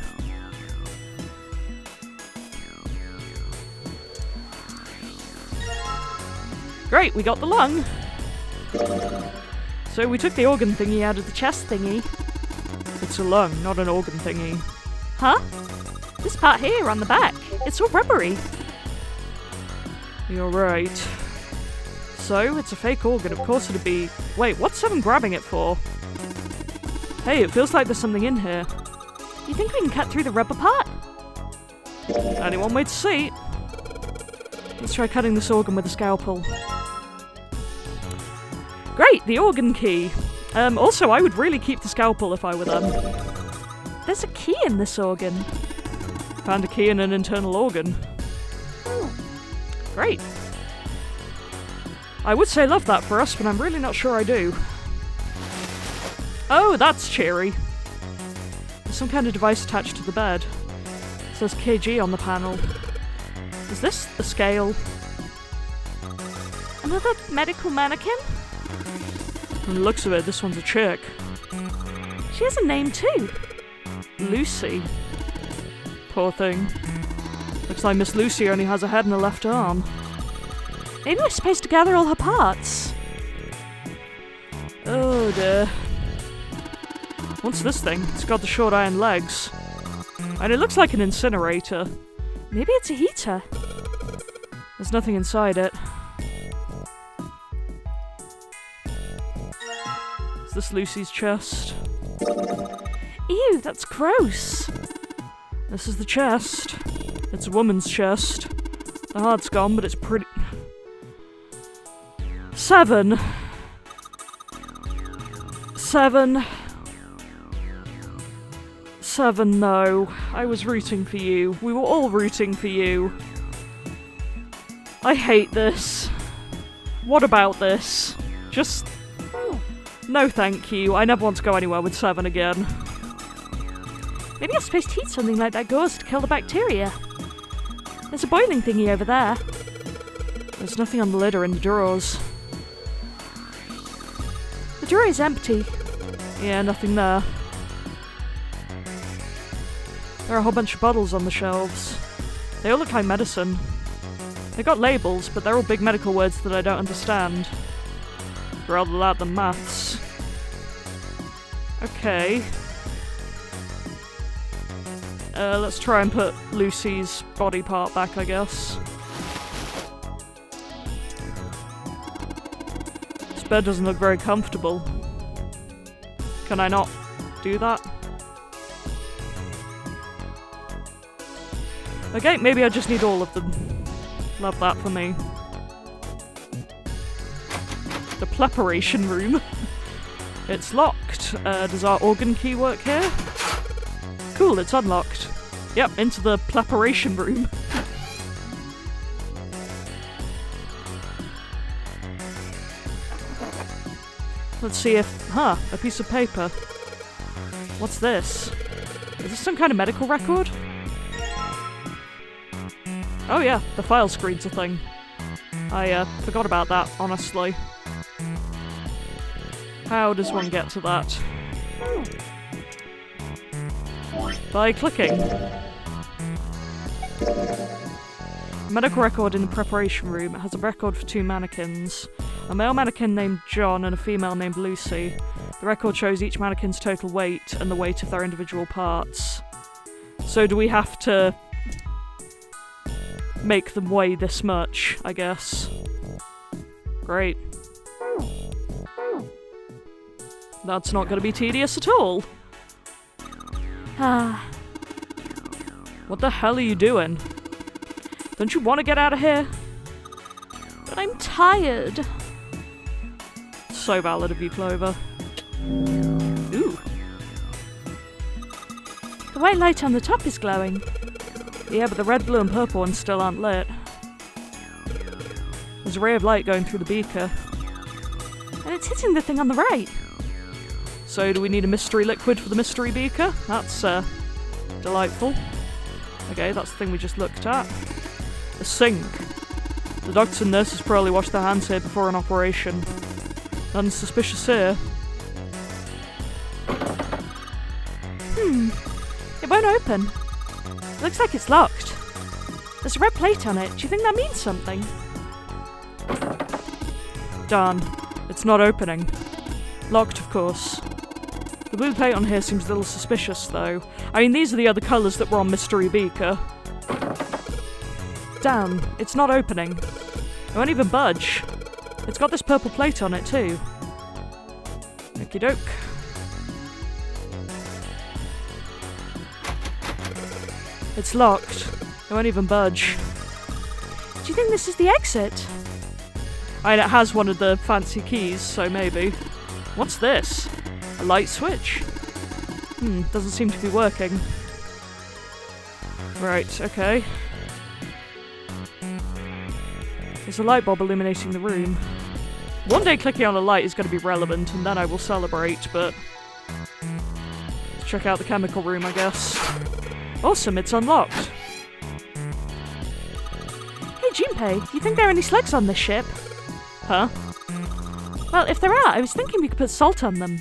Great, we got the lung! So we took the organ thingy out of the chest thingy. It's a lung, not an organ thingy. Huh? This part here on the back, it's all rubbery. You're right. So, it's a fake organ, of course it'd be... Wait, what's 7 grabbing it for? Hey, it feels like there's something in here. You think we can cut through the rubber part? Only one way to see. Let's try cutting this organ with a scalpel. Great, the organ key. Also, I would really keep the scalpel if I were them. There's a key in this organ. Found a key in an internal organ. Great. I would say love that for us, but I'm really not sure I do. Oh, that's cheery. There's some kind of device attached to the bed. It says KG on the panel. Is this a scale? Another medical mannequin? From the looks of it, this one's a chick. She has a name too. Lucy. Poor thing. Looks like Miss Lucy only has a head and a left arm. Maybe we're supposed to gather all her parts. Oh dear. What's this thing? It's got the short iron legs. And it looks like an incinerator. Maybe it's a heater. There's nothing inside it. Is this Lucy's chest? Ew, that's gross. This is the chest. It's a woman's chest. The heart's gone, but it's pretty... 7. 7. 7, no. I was rooting for you. We were all rooting for you. I hate this. What about this? Just... No thank you. I never want to go anywhere with 7 again. Maybe you're supposed to heat something like that gauze to kill the bacteria. There's a boiling thingy over there. There's nothing on the lid or in the drawers. The drawer is empty. Yeah, nothing there. There are a whole bunch of bottles on the shelves. They all look like medicine. They got labels, but they're all big medical words that I don't understand. Rather that than maths. Okay. Let's try and put Lucy's body part back, I guess. This bed doesn't look very comfortable. Can I not do that? Okay, maybe I just need all of them. Love that for me. The preparation room. It's locked. Does our organ key work here? Cool, it's unlocked. Yep, into the preparation room. Let's see if... a piece of paper. What's this? Is this some kind of medical record? Oh yeah, the file screen's a thing. I forgot about that, honestly. How does one get to that? By clicking. Medical record in the preparation room. It has a record for 2 mannequins. A male mannequin named John and a female named Lucy. The record shows each mannequin's total weight and the weight of their individual parts. So do we have to make them weigh this much, I guess? Great. That's not going to be tedious at all. What the hell are you doing? Don't you want to get out of here? But I'm tired. So valid of you, Clover. Ooh. The white light on the top is glowing. Yeah, but the red, blue, and purple ones still aren't lit. There's a ray of light going through the beaker. And it's hitting the thing on the right. So do we need a mystery liquid for the mystery beaker? That's, delightful. Okay, that's the thing we just looked at. A sink. The doctors and nurses probably wash their hands here before an operation. Nothing suspicious here. It won't open. It looks like it's locked. There's a red plate on it. Do you think that means something? Darn. It's not opening. Locked, of course. The blue plate on here seems a little suspicious, though. I mean, these are the other colours that were on Mystery Beaker. Damn, it's not opening. It won't even budge. It's got this purple plate on it, too. Okie doke. It's locked. It won't even budge. Do you think this is the exit? I mean, it has one of the fancy keys, so maybe. What's this? A light switch? Doesn't seem to be working. Right, okay. There's a light bulb illuminating the room. One day clicking on a light is going to be relevant, and then I will celebrate, but... let's check out the chemical room, I guess. Awesome, it's unlocked. Hey, Junpei, you think there are any slugs on this ship? Huh? Well, if there are, I was thinking we could put salt on them.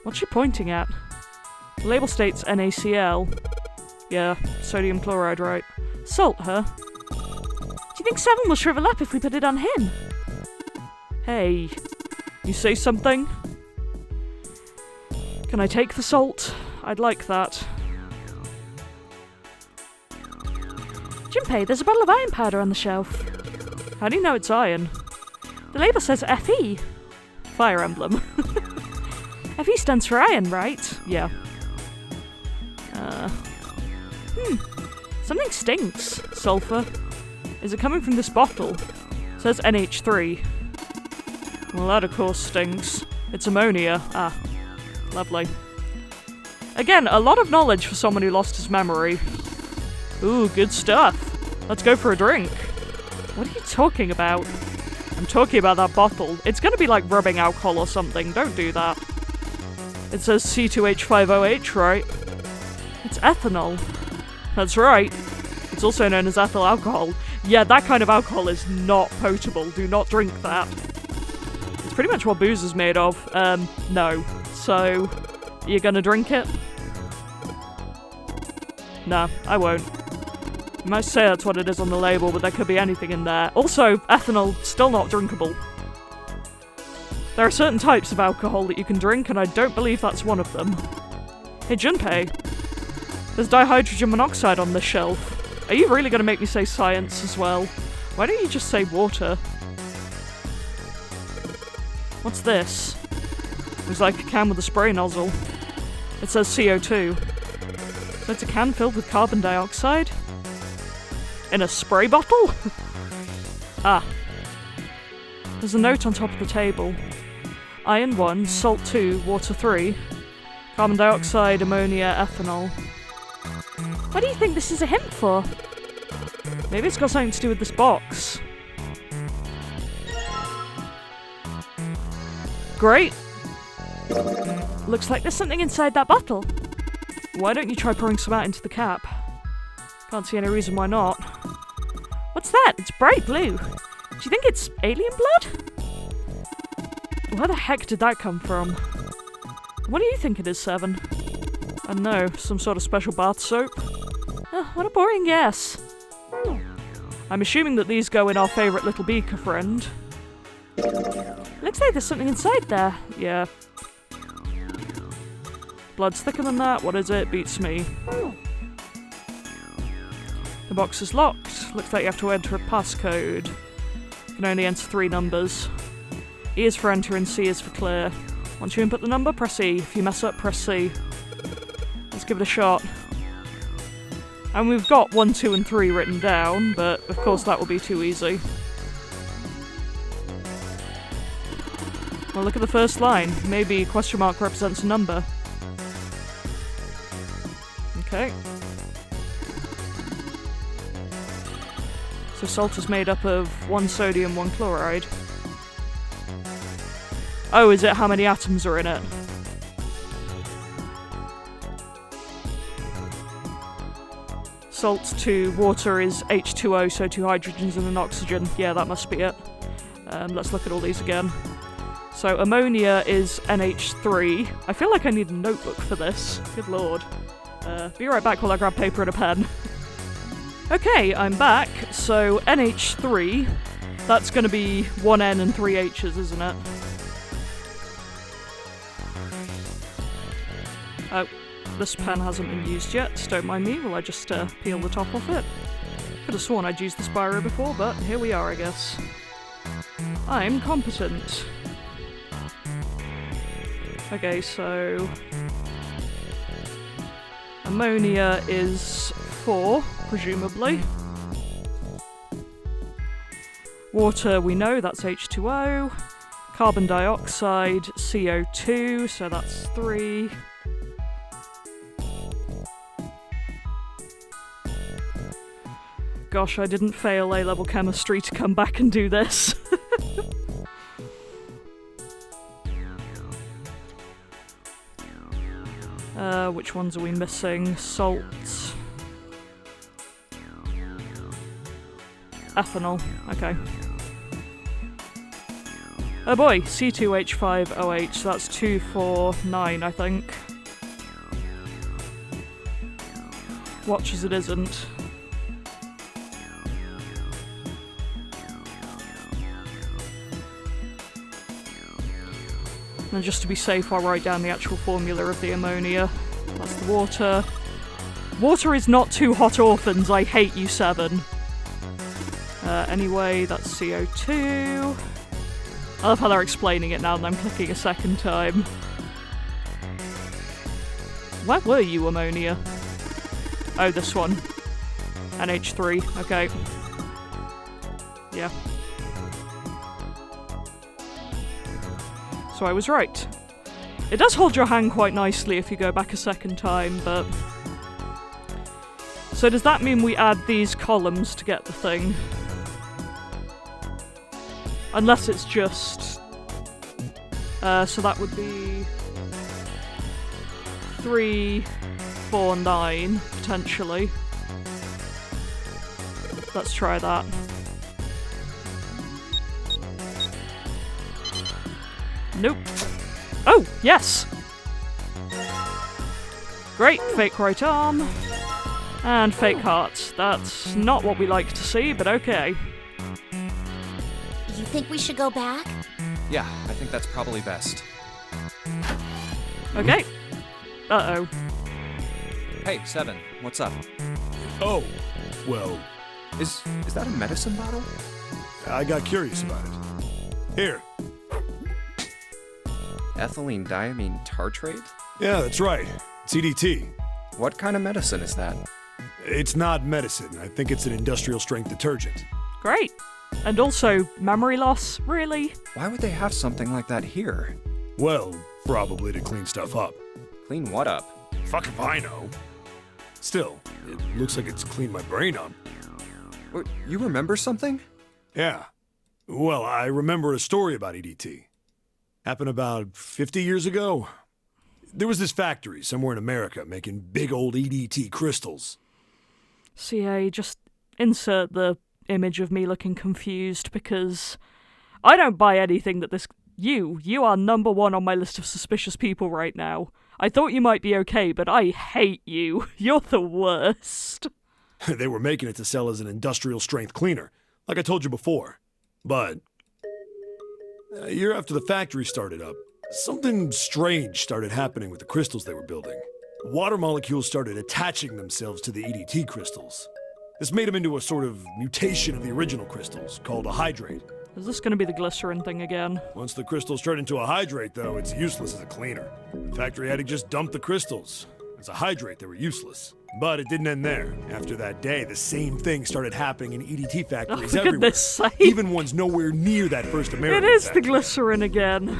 What's she pointing at? The label states NaCl. Yeah, sodium chloride, right. Salt, huh? Do you think Seven will shrivel up if we put it on him? Hey, you say something? Can I take the salt? I'd like that. Junpei, there's a bottle of iron powder on the shelf. How do you know it's iron? The label says FE. Fire Emblem. FE stands for iron, right? Yeah. Something stinks. Sulfur. Is it coming from this bottle? It says NH3. Well, that of course stinks. It's ammonia. Ah, lovely. Again, a lot of knowledge for someone who lost his memory. Ooh, good stuff. Let's go for a drink. What are you talking about? I'm talking about that bottle. It's gonna be like rubbing alcohol or something. Don't do that. It says C2H5OH, right? It's ethanol. That's right. It's also known as ethyl alcohol. Yeah, that kind of alcohol is not potable. Do not drink that. It's pretty much what booze is made of. No. So, you're gonna drink it? No, I won't. You might say that's what it is on the label, but there could be anything in there. Also, ethanol, still not drinkable. There are certain types of alcohol that you can drink, and I don't believe that's one of them. Hey, Junpei. There's dihydrogen monoxide on this shelf. Are you really going to make me say science as well? Why don't you just say water? What's this? Looks like a can with a spray nozzle. It says CO2. So it's a can filled with carbon dioxide? In a spray bottle? Ah. There's a note on top of the table. Iron 1, salt 2, water 3. Carbon dioxide, ammonia, ethanol. What do you think this is a hint for? Maybe it's got something to do with this box. Great. Looks like there's something inside that bottle. Why don't you try pouring some out into the cap? Can't see any reason why not. What's that? It's bright blue. Do you think it's alien blood? Where the heck did that come from? What do you think it is, Seven? I don't know, some sort of special bath soap? Oh, what a boring guess. I'm assuming that these go in our favourite little beaker friend. Looks like there's something inside there. Yeah. Blood's thicker than that. What is it? Beats me. The box is locked. Looks like you have to enter a passcode. You can only enter 3 numbers. E is for enter and C is for clear. Once you input the number, press E. If you mess up, press C. Let's give it a shot. And we've got 1, 2, and 3 written down, but of course that will be too easy. Well, look at the first line. Maybe question mark represents a number. Okay. So salt is made up of 1 sodium, 1 chloride. Oh, is it how many atoms are in it? Salt to water is H2O, so 2 hydrogens and an oxygen. Yeah, that must be it. Let's look at all these again. So ammonia is NH3. I feel like I need a notebook for this. Good lord. Be right back while I grab paper and a pen. Okay, I'm back. So NH3, that's going to be 1 N and 3 H's, isn't it? Oh, this pen hasn't been used yet. Don't mind me, will I just peel the top off it? Could have sworn I'd used the Spyro before, but here we are, I guess. I'm competent. Okay, so ammonia is 4, presumably. Water, we know, that's H2O. Carbon dioxide, CO2, so that's 3. Gosh, I didn't fail A-level chemistry to come back and do this. Which ones are we missing? Salt. Ethanol. Okay. Oh boy, C2H5OH. That's 2, 4, 9, I think. Watch as it isn't. And just to be safe, I'll write down the actual formula of the ammonia. That's the water. Water is not 2 hot orphans, I hate you, 7. Anyway, that's CO2. I love how they're explaining it now and I'm clicking a second time. Where were you, ammonia? Oh, this one. NH3, okay. Yeah. So I was right. It does hold your hand quite nicely if you go back a second time, but... So does that mean we add these columns to get the thing? Unless it's just... so that would be... 3, 4, 9, potentially. Let's try that. Nope. Oh, yes! Great, fake right arm. And fake heart. That's not what we like to see, but okay. You think we should go back? Yeah, I think that's probably best. Okay. Uh-oh. Hey, 7, what's up? Oh, well, Is that a medicine bottle? I got curious about it. Here. Ethylene diamine tartrate? Yeah, that's right. It's EDT. What kind of medicine is that? It's not medicine. I think it's an industrial strength detergent. Great. And also, memory loss, really? Why would they have something like that here? Well, probably to clean stuff up. Clean what up? Fuck if I know. Still, it looks like it's cleaned my brain up. What, you remember something? Yeah. Well, I remember a story about EDT. Happened about 50 years ago. There was this factory somewhere in America making big old EDT crystals. CA, just insert the image of me looking confused, because I don't buy anything that this... You are number one on my list of suspicious people right now. I thought you might be okay, but I hate you. You're the worst. They were making it to sell as an industrial strength cleaner, like I told you before. But a year after the factory started up, something strange started happening with the crystals they were building. Water molecules started attaching themselves to the EDT crystals. This made them into a sort of mutation of the original crystals, called a hydrate. Is this going to be the glycerin thing again? Once the crystals turn into a hydrate, though, it's useless as a cleaner. The factory had to just dump the crystals. As a hydrate, they were useless. But it didn't end there. After that day, the same thing started happening in EDT factories everywhere. Goodness sake. Even ones nowhere near that first American It is factory. the glycerin again.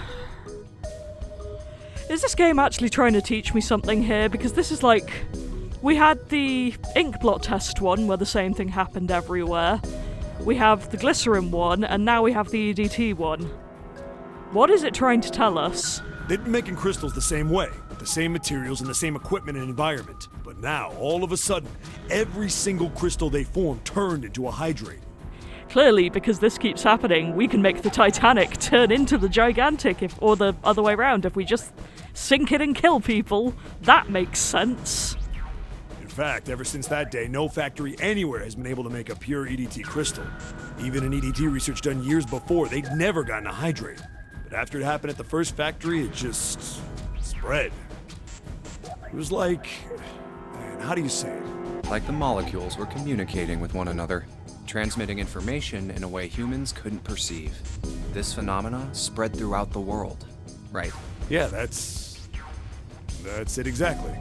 Is this game actually trying to teach me something here? Because this is like... We had the ink blot test one, where the same thing happened everywhere. We have the glycerin one, and now we have the EDT one. What is it trying to tell us? They'd been making crystals the same way, with the same materials and the same equipment and environment. But now, all of a sudden, every single crystal they formed turned into a hydrate. Clearly, because this keeps happening, we can make the Titanic turn into the Gigantic, or the other way around, if we just sink it and kill people. That makes sense. In fact, ever since that day, no factory anywhere has been able to make a pure EDT crystal. Even in EDT research done years before, they'd never gotten a hydrate. But after it happened at the first factory, it just spread. It was like... man, how do you say it? Like the molecules were communicating with one another, transmitting information in a way humans couldn't perceive. This phenomena spread throughout the world. Right. Yeah, that's it exactly.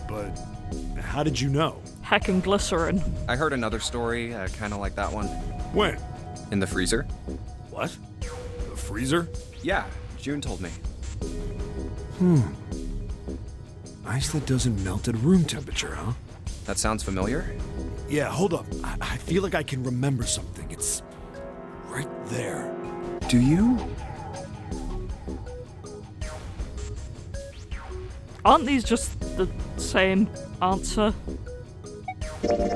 But how did you know? Heckin' glycerin. I heard another story, kind of like that one. When? In the freezer? What? The freezer? Yeah, June told me. Ice that doesn't melt at room temperature, huh? That sounds familiar? Yeah, hold up. I feel like I can remember something. It's right there. Do you? Aren't these just the same answer?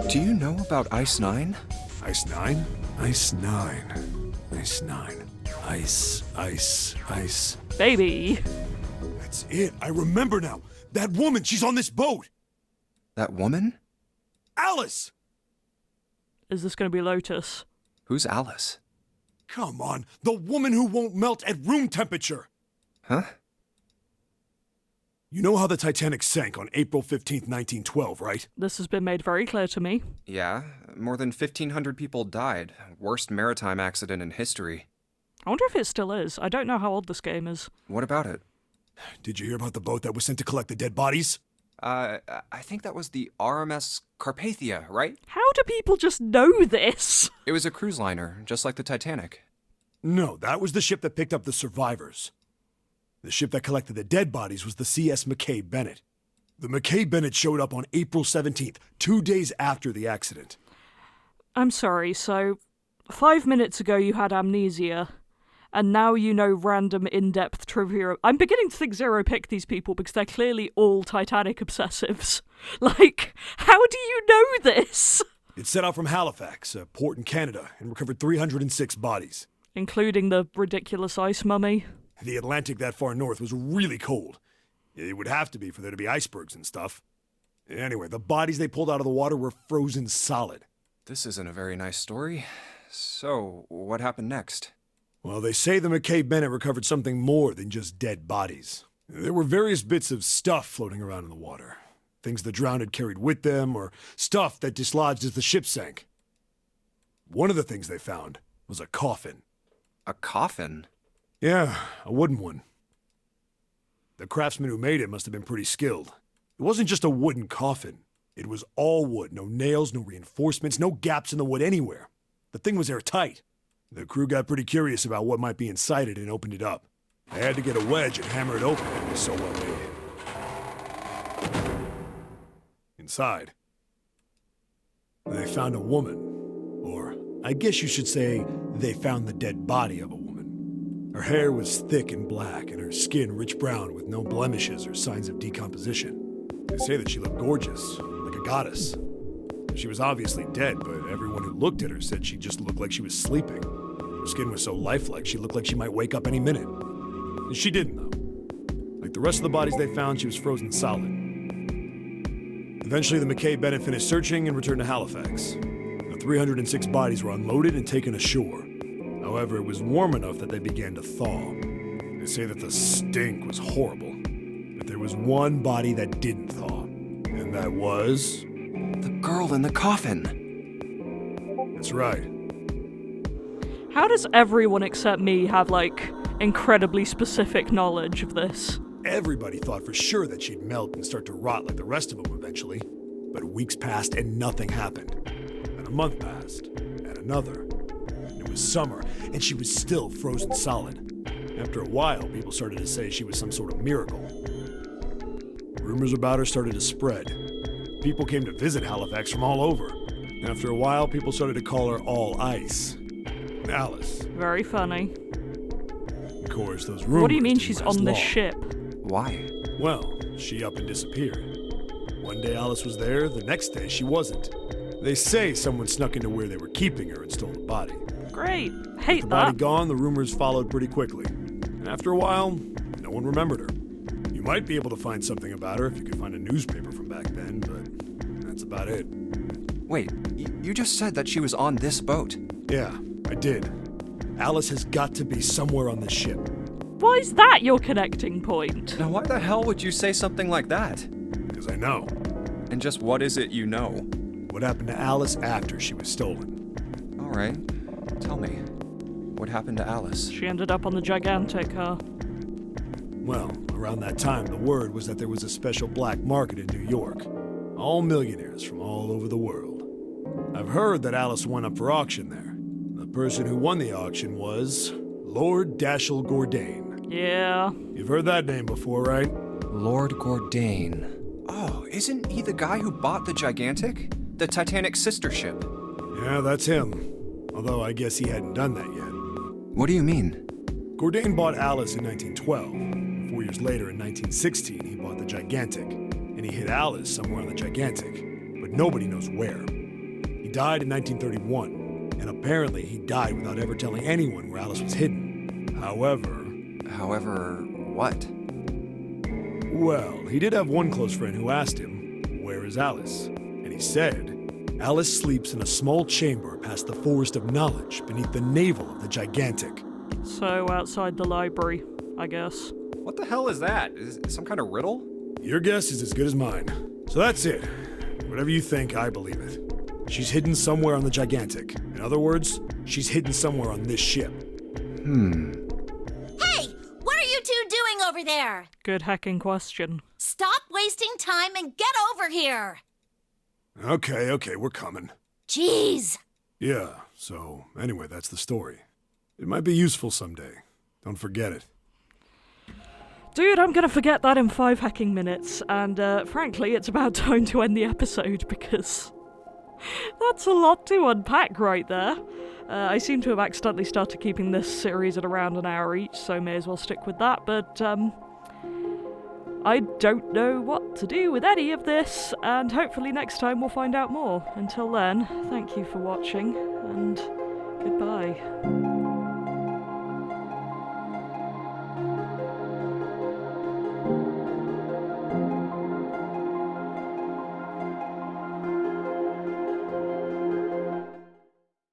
Do you know about Ice 9? Ice 9? Ice 9. Ice 9. Ice. Baby. That's it. I remember now. That woman, she's on this boat. That woman? Alice! Is this going to be Lotus? Who's Alice? Come on. The woman who won't melt at room temperature. Huh? You know how the Titanic sank on April 15th, 1912, right? This has been made very clear to me. Yeah, more than 1,500 people died. Worst maritime accident in history. I wonder if it still is. I don't know how old this game is. What about it? Did you hear about the boat that was sent to collect the dead bodies? I think that was the RMS Carpathia, right? How do people just know this? It was a cruise liner, just like the Titanic. No, that was the ship that picked up the survivors. The ship that collected the dead bodies was the CS McKay Bennett. The McKay Bennett showed up on April 17th, 2 days after the accident. I'm sorry, so 5 minutes ago you had amnesia, and now you know random in-depth trivia. I'm beginning to think Zero picked these people because they're clearly all Titanic obsessives. Like, how do you know this? It set out from Halifax, a port in Canada, and recovered 306 bodies. Including the ridiculous ice mummy. The Atlantic that far north was really cold. It would have to be for there to be icebergs and stuff. Anyway, the bodies they pulled out of the water were frozen solid. This isn't a very nice story. So, what happened next? Well, they say the McKay Bennett recovered something more than just dead bodies. There were various bits of stuff floating around in the water. Things the drowned had carried with them, or stuff that dislodged as the ship sank. One of the things they found was a coffin. A coffin? Yeah, a wooden one. The craftsman who made it must have been pretty skilled. It wasn't just a wooden coffin. It was all wood, no nails, no reinforcements, no gaps in the wood anywhere. The thing was airtight. The crew got pretty curious about what might be inside it and opened it up. They had to get a wedge and hammer it open. It was so well made. Inside, they found a woman. Or, I guess you should say, they found the dead body of a woman. Her hair was thick and black, and her skin rich brown with no blemishes or signs of decomposition. They say that she looked gorgeous, like a goddess. She was obviously dead, but everyone who looked at her said she just looked like she was sleeping. Her skin was so lifelike, she looked like she might wake up any minute. And she didn't, though. Like the rest of the bodies they found, she was frozen solid. Eventually, the McKay Bennett finished searching and returned to Halifax. The 306 bodies were unloaded and taken ashore. However, it was warm enough that they began to thaw. They say that the stink was horrible. But there was one body that didn't thaw. And that was... The girl in the coffin. That's right. How does everyone except me have, like, incredibly specific knowledge of this? Everybody thought for sure that she'd melt and start to rot like the rest of them eventually. But weeks passed and nothing happened. And a month passed, and another. It was summer, and she was still frozen solid. After a while, people started to say she was some sort of miracle. Rumors about her started to spread. People came to visit Halifax from all over. After a while, people started to call her All Ice. Alice. Very funny. Of course, those rumors. What do you mean didn't she's last on this long. ship? Why? Well, she up and disappeared. One day Alice was there, the next day she wasn't. They say someone snuck into where they were keeping her and stole the body. Great. With Hate the body that. gone, the rumors followed pretty quickly. And after a while, no one remembered her. You might be able to find something about her if you could find a newspaper from back then, but that's about it. Wait, you just said that she was on this boat. Yeah, I did. Alice has got to be somewhere on this ship. Why is that your connecting point? Now why the hell would you say something like that? Because I know. And just what is it you know? What happened to Alice after she was stolen? Alright, tell me. What happened to Alice? She ended up on the Gigantic, huh? Well, around that time, the word was that there was a special black market in New York. All millionaires from all over the world. I've heard that Alice went up for auction there. The person who won the auction was Lord Dashiell Gordain. Yeah. You've heard that name before, right? Lord Gordain. Oh, isn't he the guy who bought the Gigantic? The Titanic sister ship? Yeah, that's him. Although I guess he hadn't done that yet. What do you mean? Gordain bought Alice in 1912. 4 years later, in 1916, he bought the Gigantic. And he hid Alice somewhere on the Gigantic. But nobody knows where. He died in 1931. And apparently he died without ever telling anyone where Alice was hidden. However, what? Well, he did have one close friend who asked him, "Where is Alice?" And he said, "Alice sleeps in a small chamber past the Forest of Knowledge beneath the navel of the Gigantic." So outside the library, I guess. What the hell is that? Is it some kind of riddle? Your guess is as good as mine. So that's it. Whatever you think, I believe it. She's hidden somewhere on the Gigantic. In other words, she's hidden somewhere on this ship. Hey, what are you two doing over there? Good hacking question. Stop wasting time and get over here. Okay, we're coming. Jeez. Yeah, so anyway, that's the story. It might be useful someday. Don't forget it. Dude, I'm gonna forget that in 5 hacking minutes, and frankly, it's about time to end the episode because that's a lot to unpack right there. I seem to have accidentally started keeping this series at around an hour each, so may as well stick with that, but I don't know what to do with any of this, and hopefully next time we'll find out more. Until then, thank you for watching, and goodbye.